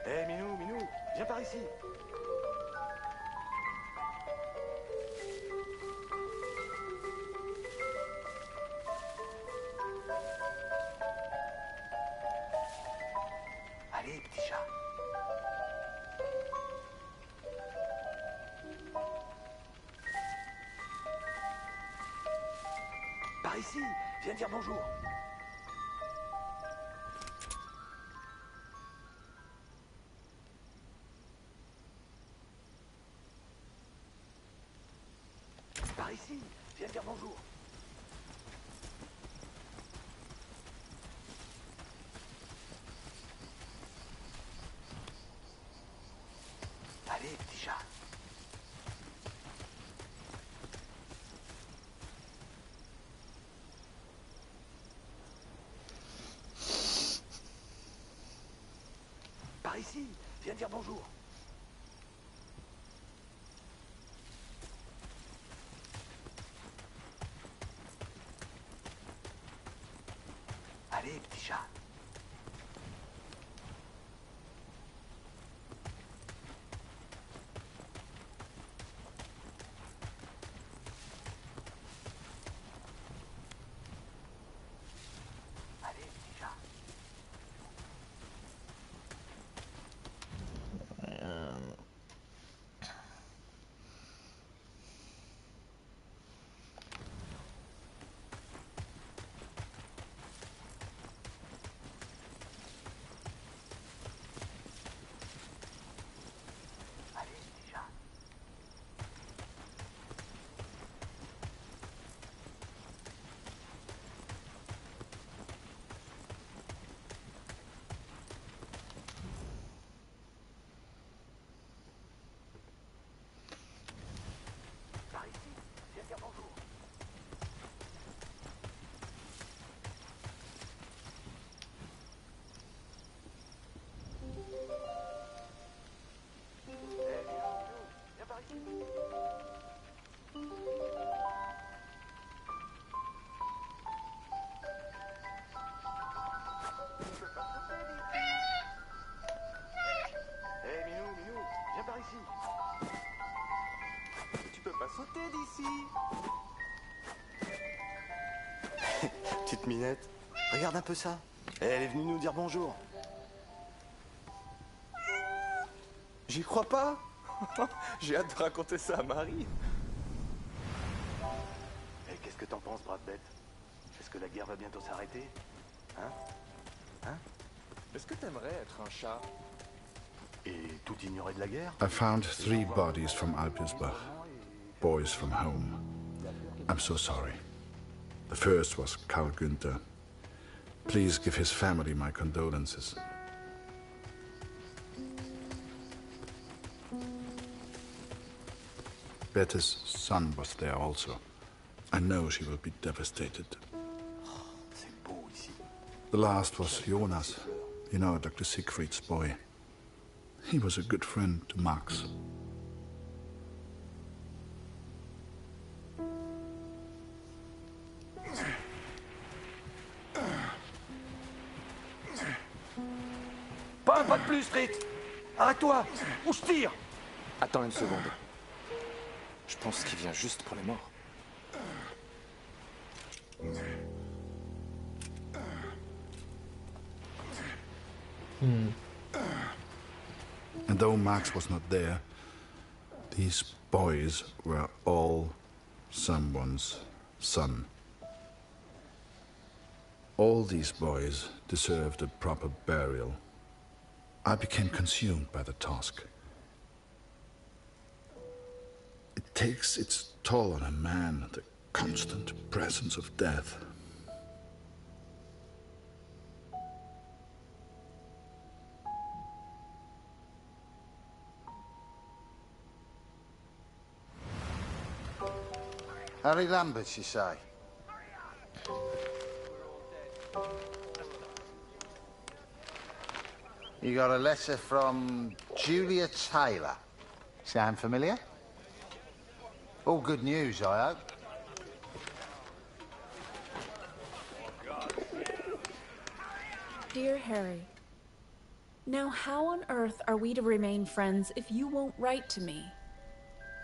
Hé, Minou, Minou, viens par ici. Allez, petit chat. Par ici, viens dire bonjour. Par ici, viens dire bonjour. Allez, petit chat. Par ici, viens dire bonjour. Allez, petit chat. Allez, petit chat. Allez, petit chat. Par ici, viens dire bonjour. Hé, Minou, viens par ici. Hé, Minou, Minou, viens par ici. Tu peux pas sauter d'ici. Petite minette, regarde un peu ça. Elle est venue nous dire bonjour. J'y crois pas. J'ai hâte de raconter ça à Marie. Et qu'est-ce que t'en penses, brave bête? Est-ce que la guerre va bientôt s'arrêter? Hein? Hein? Est-ce que t'aimerais être un chat? Et tout ignorer de la guerre? I found 3 bodies from Alpirsbach. Boys from home. I'm so sorry. The first was Karl Günther. Please give his family my condolences. Bette's son was there also. I know she will be devastated. C'est beau ici. The last was Jonas, you know, Dr. Siegfried's boy. He was a good friend to Max. Pas un pas de plus, Rit. Arrête-toi, ou je tire. Attends une seconde. Je pense qu'il vient juste pour les morts. And though Max was not there, these boys were all someone's son. All these boys deserved a proper burial. I became consumed by the task. It takes its toll on a man, the constant presence of death. Harry Lambert, you say? You got a letter from Julia Taylor. Sound familiar? All good news, I hope. Dear Harry, now how on earth are we to remain friends if you won't write to me?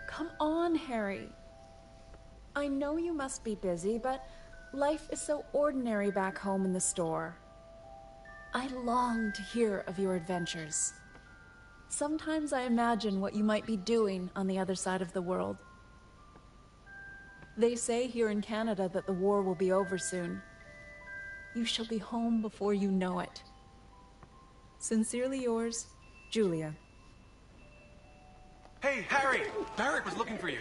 Come on, Harry. I know you must be busy, but life is so ordinary back home in the store. I long to hear of your adventures. Sometimes I imagine what you might be doing on the other side of the world. They say here in Canada that the war will be over soon. You shall be home before you know it. Sincerely yours, Julia. Hey, Harry! Barrett was looking for you.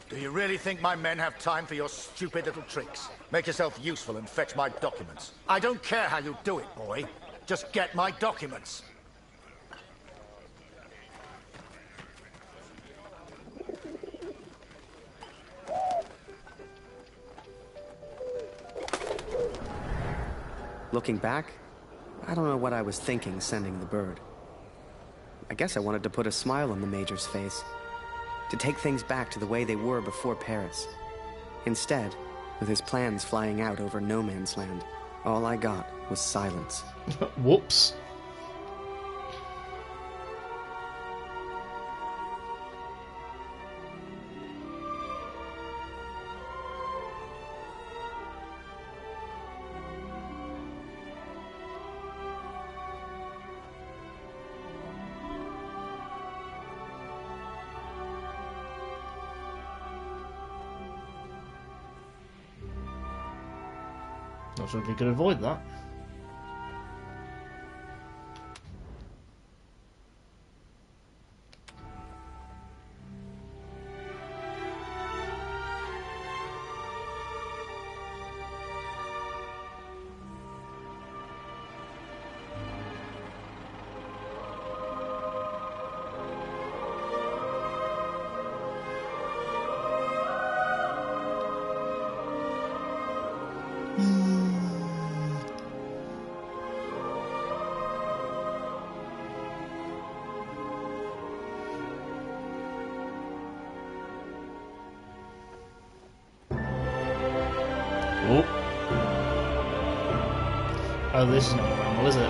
Do you really think my men have time for your stupid little tricks? Make yourself useful and fetch my documents. I don't care how you do it, boy. Just get my documents. Looking back, I don't know what I was thinking sending the bird. I guess I wanted to put a smile on the Major's face, to take things back to the way they were before Paris. Instead, with his plans flying out over no man's land, all I got was silence. Whoops. Not sure if we could avoid that. Oh, this is not normal, is it?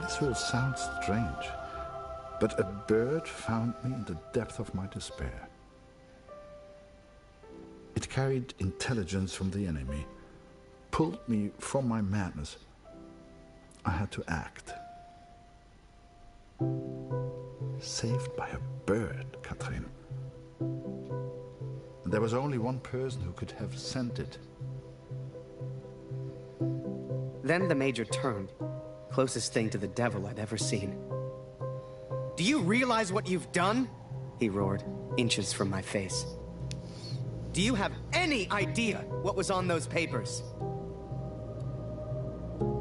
This will sound strange, but a bird found me in the depth of my despair. It carried intelligence from the enemy, pulled me from my madness. I had to act. Saved by a bird, Catherine. And there was only one person who could have sent it. Then the Major turned, closest thing to the devil I'd ever seen. Do you realize what you've done? He roared, inches from my face. Do you have any idea what was on those papers?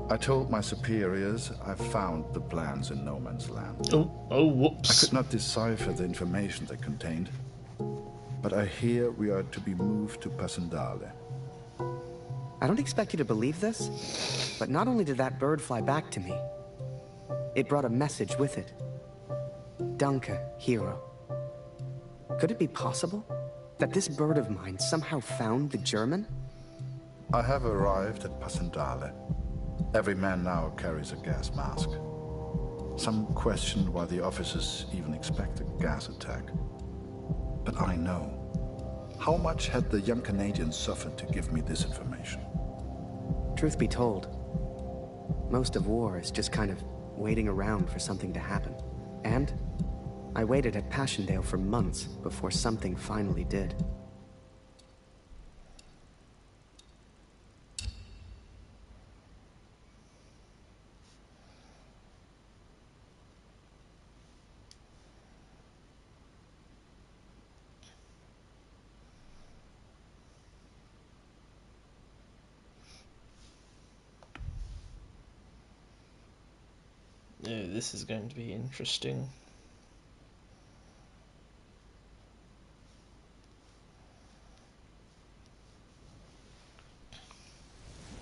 I told my superiors I found the plans in no man's land. Oh, whoops. I could not decipher the information they contained, but I hear we are to be moved to Passendale. I don't expect you to believe this, but not only did that bird fly back to me, it brought a message with it. Danke, hero. Could it be possible that this bird of mine somehow found the German? I have arrived at Passendale. Every man now carries a gas mask. Some question why the officers even expect a gas attack. But I know. How much had the young Canadian suffered to give me this information? Truth be told, most of war is just kind of waiting around for something to happen. And I waited at Passchendaele for months before something finally did. Oh, this is going to be interesting.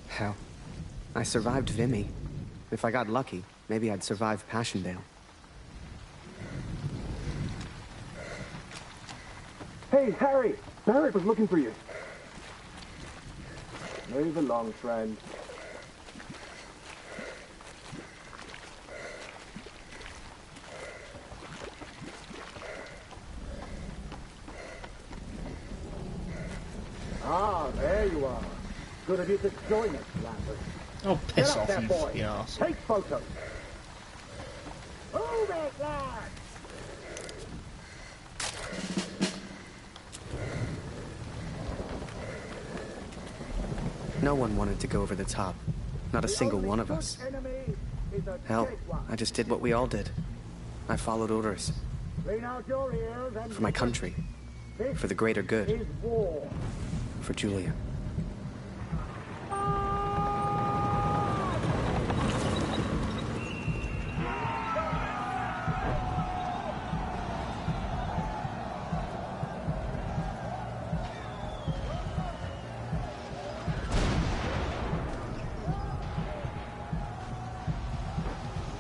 Hell, I survived Vimy. If I got lucky, maybe I'd survive Passchendaele. Hey, Harry! Barrett was looking for you. Move along, friend. Ah, there you are. Good of you to join us, Lambert. Oh, piss Get up off, there, you boy. fucking arse. Take photos. Move it, lad! No one wanted to go over the top. Not a single one of us. Hell, I just did what we all did. I followed orders. Clean out your ears and For my country. For the greater good. is war. For Julia.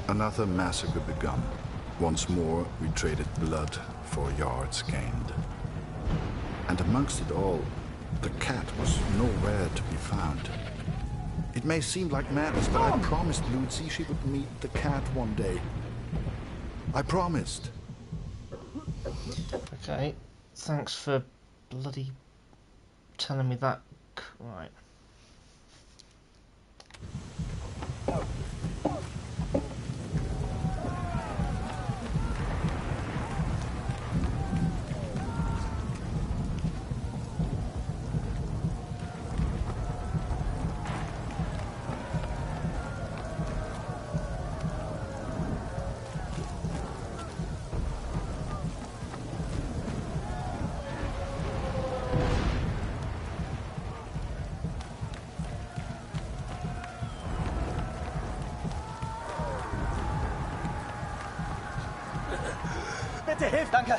Another massacre begun. Once more, we traded blood for yards gained. And amongst it all, the cat was nowhere to be found. It may seem like madness, but I promised Lucy she would meet the cat one day. I promised. Okay, thanks for bloody telling me that. Right. Bitte hilf, danke.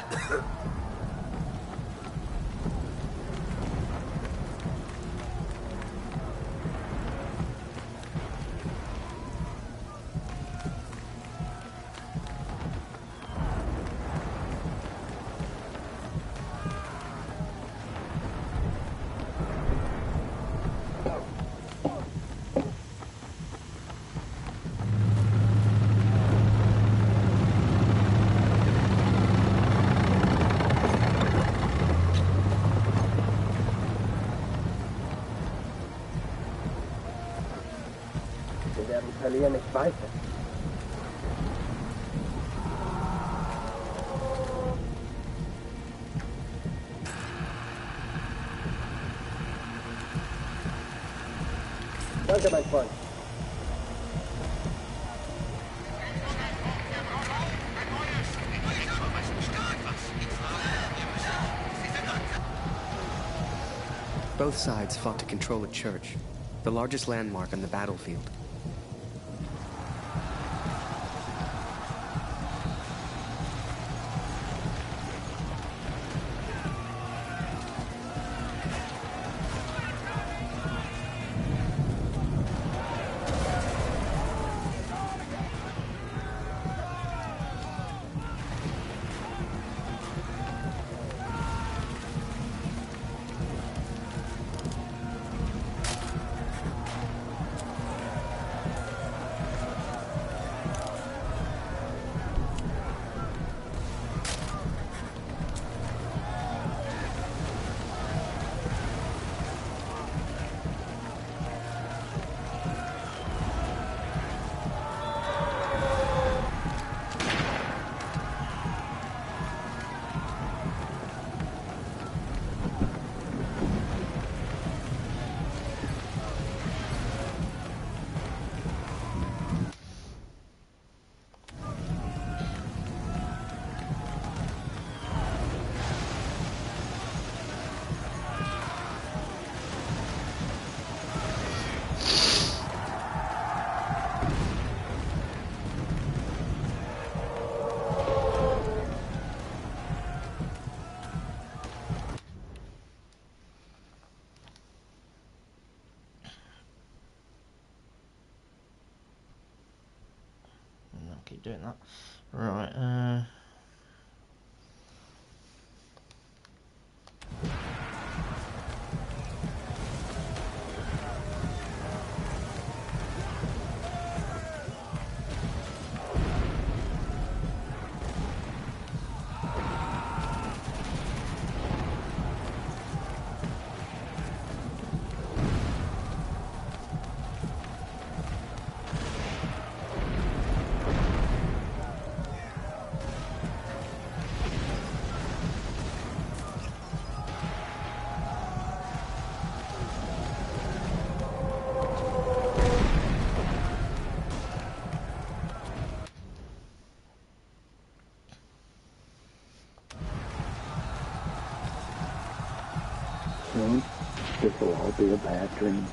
Wir werden verlieren, ich weiß es. Danke, mein Freund. Both sides fought to control a church, the largest landmark on the battlefield. Keep doing that. Right, Soon, this will all be a bad dream.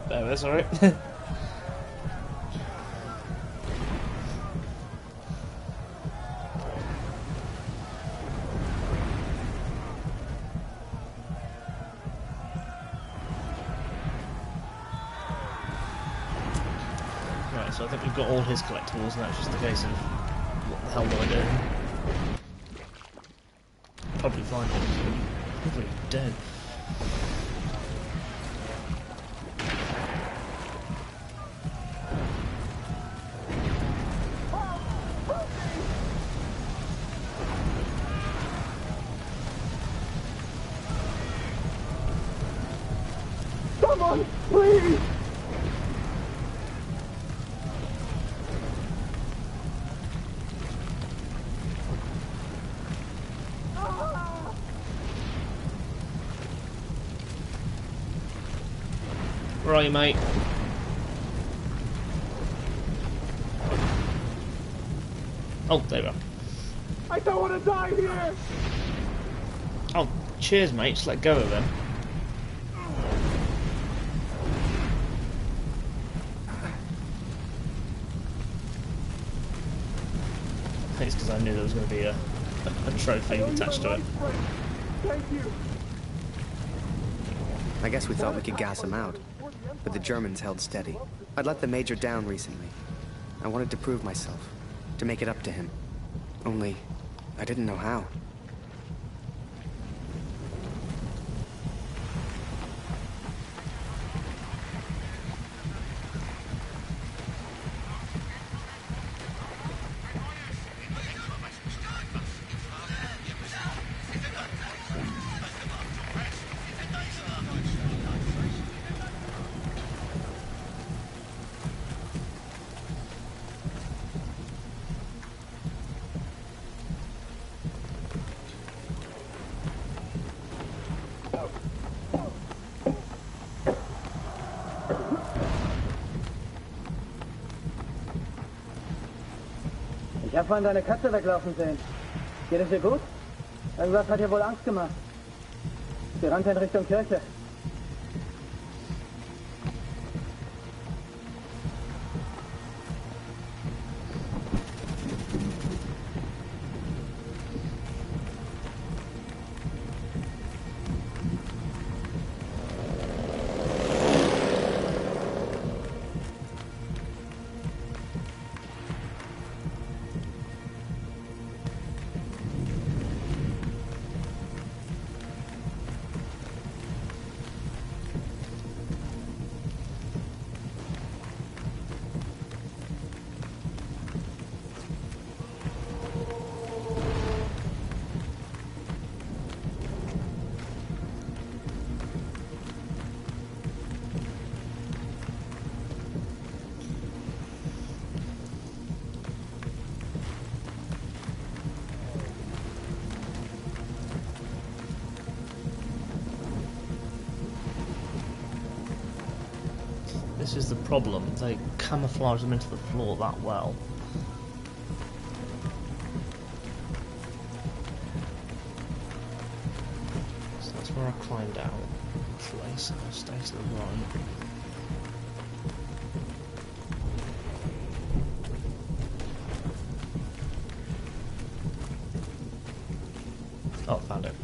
There, that's alright. Right, so I think we've got all his collectibles, and that's just a case of what the hell do I do? Probably find him. Probably dead. Someone, please! Where are you, mate? Oh, there we are. I don't want to die here! Oh, cheers, mate. Just let go of him. I think it's because I knew there was going to be a trophy attached to it. Thank you. I guess we thought we could gas him out, but the Germans held steady. I'd let the Major down recently. I wanted to prove myself, to make it up to him. Only, I didn't know how. Ich habe vorhin deine Katze weglaufen sehen. Geht es dir gut? Irgendwas hat dir wohl Angst gemacht. Sie rannte in Richtung Kirche. This is the problem. They camouflage them into the floor that well. So that's where I climbed out. Place. I'll stay to the right. Oh, found it.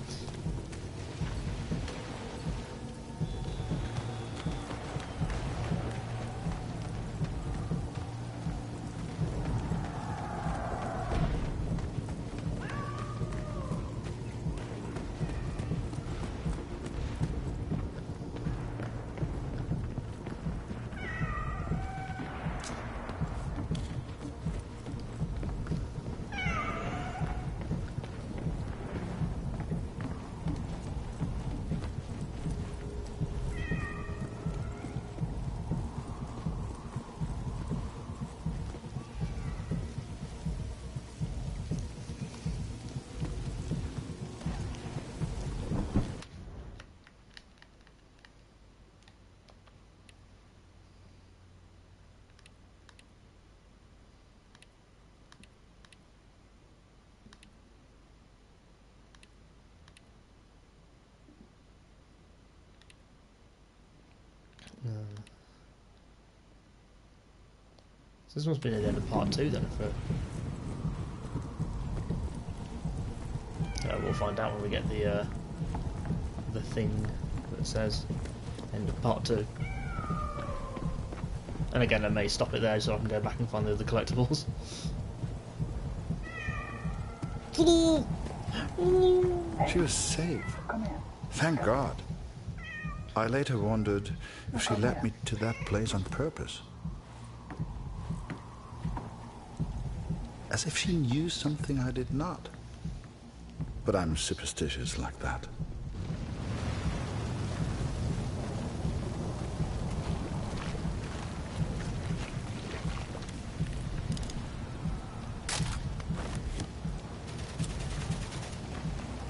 So this must be the end of part 2 then. We'll find out when we get the thing that says end of part 2. And again, I may stop it there so I can go back and find the other collectibles. She was safe. Thank God. I later wondered if she led me to that place on purpose. As if she knew something I did not. But I'm superstitious like that.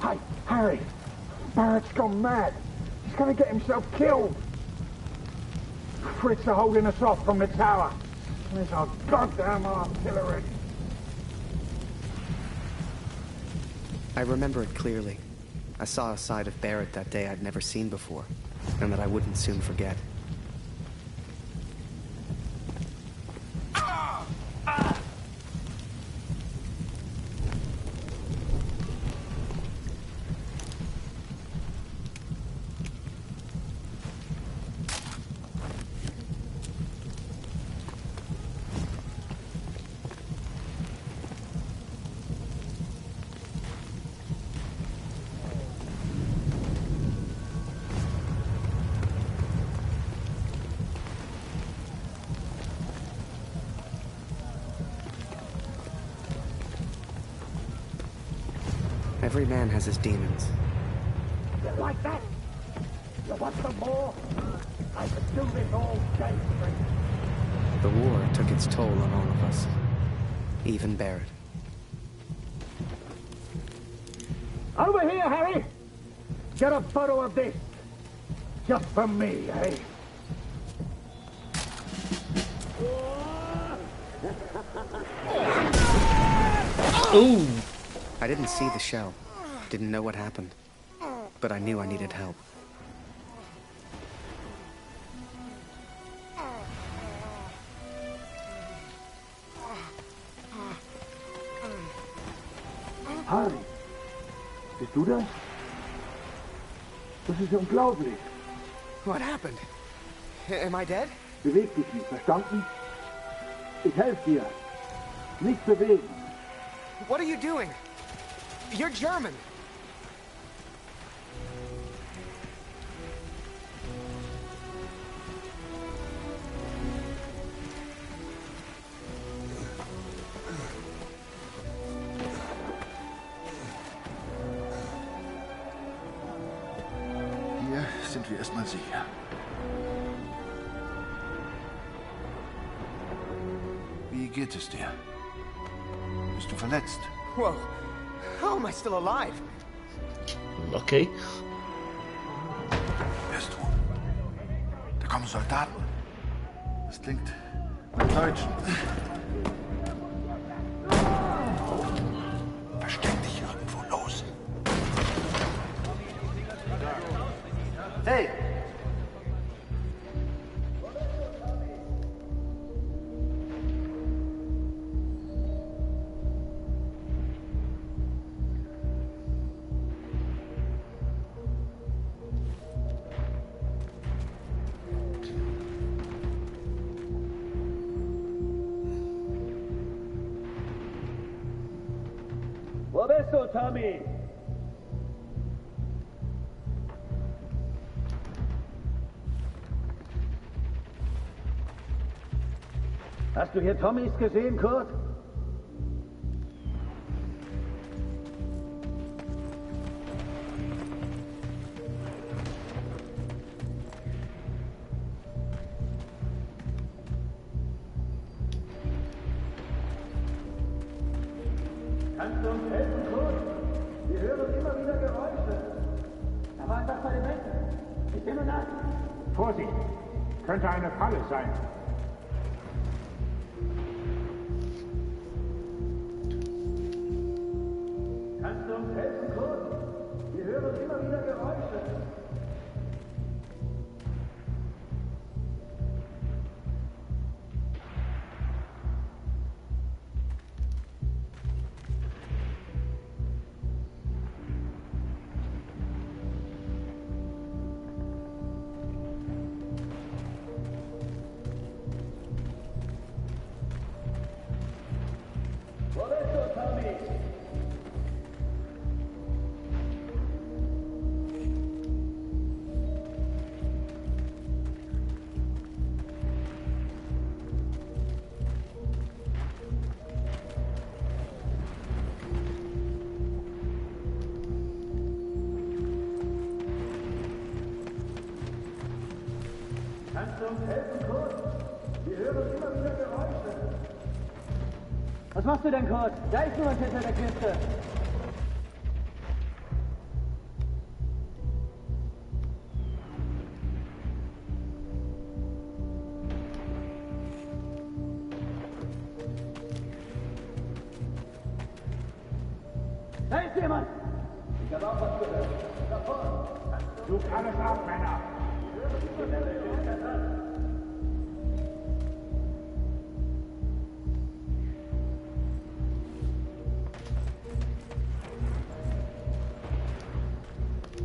Hey, Harry! Barrett's gone mad. He's gonna get himself killed. Fritz are holding us off from the tower. There's our goddamn artillery. I remember it clearly. I saw a side of Barrett that day I'd never seen before, and that I wouldn't soon forget. Every man has his demons. Like that? You want some more? I could do this all day, Frank. The war took its toll on all of us. Even Barrett. Over here, Harry! Get a photo of this. Just for me, eh? Ooh! I didn't see the shell. Didn't know what happened. But I knew I needed help. Harry, bist du das? Das ist unglaublich. What happened? Am I dead? Beweg dich nicht, verstanden? Ich helfe dir. Nicht bewegen. What are you doing? You're German. Hier sind wir erstmal sicher. Wie geht es dir? Bist du verletzt? Whoa. How am I still alive? Lucky. Hörst du? Da kommen Soldaten. Das klingt nach Deutschen. Versteck dich irgendwo, los. Hey! Wo bist du, Tommy? Hast du hier Tommys gesehen, Kurt? Kannst du uns helfen, Kurt? Wir hören immer wieder Geräusche. Da war etwas bei den Wänden. Ich nehme nach. Vorsicht! Könnte eine Falle sein. Kannst du uns helfen, Kurt? Wir hören immer wieder Geräusche. Was machst du denn, Kurt? Da ist jemand hinter der Kiste. Da ist jemand! Ich habe auch was gehört. Davor! Sucht alles auf, Männer!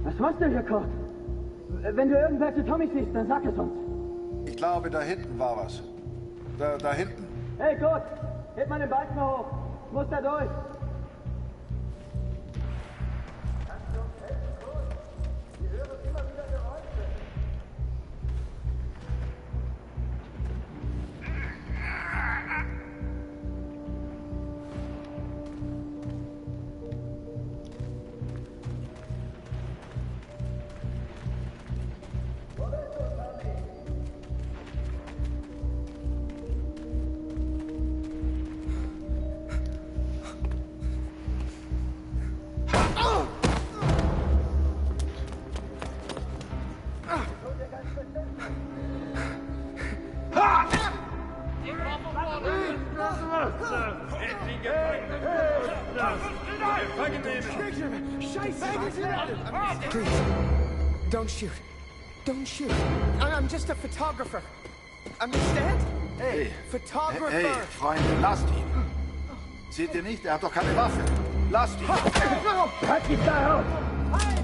Was machst du hier, Kurt? Wenn du irgendwelche Tommys siehst, dann sag es uns. Ich glaube, da hinten war was. Da hinten. Hey, Kurt! Heb mal den Balken hoch! Ich muss da durch! Please, don't shoot. Don't shoot. I'm just a photographer. Understand? Hey, Photographer. hey, Freunde, lasst ihn. Seht ihr nicht? Er hat doch keine Waffe. Lasst ihn.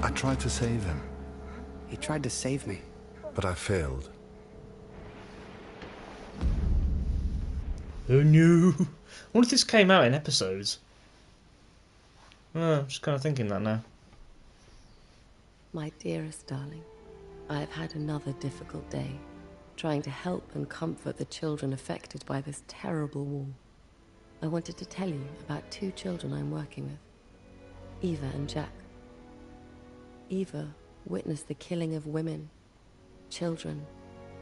I tried to save him. He tried to save me. But I failed. Who knew? I wonder if this came out in episodes. I'm just kind of thinking that now. My dearest darling, I have had another difficult day, trying to help and comfort the children affected by this terrible war. I wanted to tell you about two children I'm working with, Eva and Jack. Eva witnessed the killing of women, children,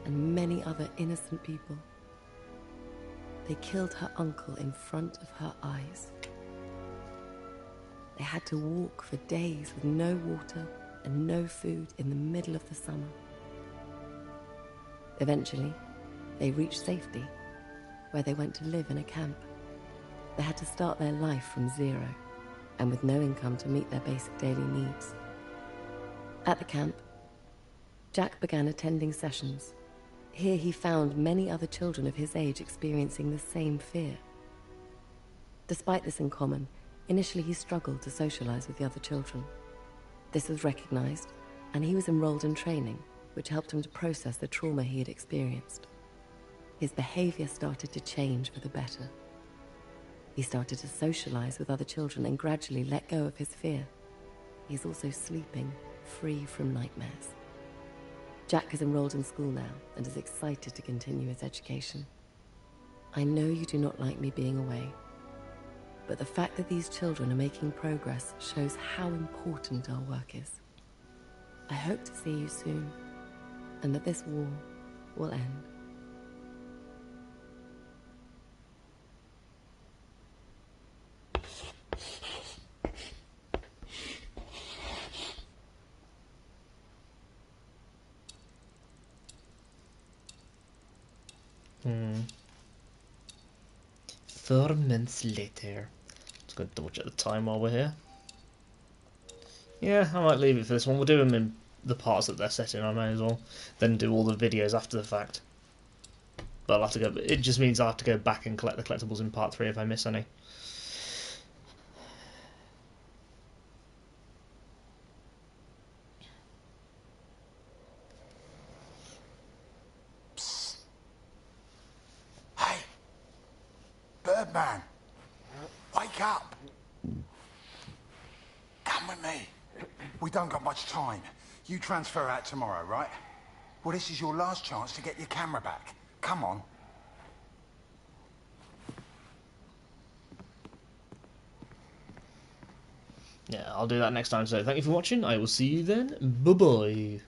and many other innocent people. They killed her uncle in front of her eyes. They had to walk for days with no water and no food in the middle of the summer. Eventually, they reached safety, where they went to live in a camp. They had to start their life from zero, and with no income to meet their basic daily needs. At the camp, Jack began attending sessions. Here he found many other children of his age experiencing the same fear. Despite this in common, initially he struggled to socialize with the other children. This was recognized, and he was enrolled in training, which helped him to process the trauma he had experienced. His behavior started to change for the better. He started to socialize with other children and gradually let go of his fear. He's also sleeping free from nightmares. Jack is enrolled in school now and is excited to continue his education. I know you do not like me being away, but the fact that these children are making progress shows how important our work is. I hope to see you soon, and that this war will end. Hmm. 4 months later. Just going to double check the time while we're here. Yeah, I might leave it for this one. We'll do them in the parts that they're set in, I may as well. Then do all the videos after the fact. But I'll have to go. It just means I'll have to go back and collect the collectibles in part 3 if I miss any. Birdman, wake up. Come with me. We don't got much time. You transfer out tomorrow, right? Well, this is your last chance to get your camera back. Come on. Yeah, I'll do that next time. So thank you for watching. I will see you then. Bye-bye.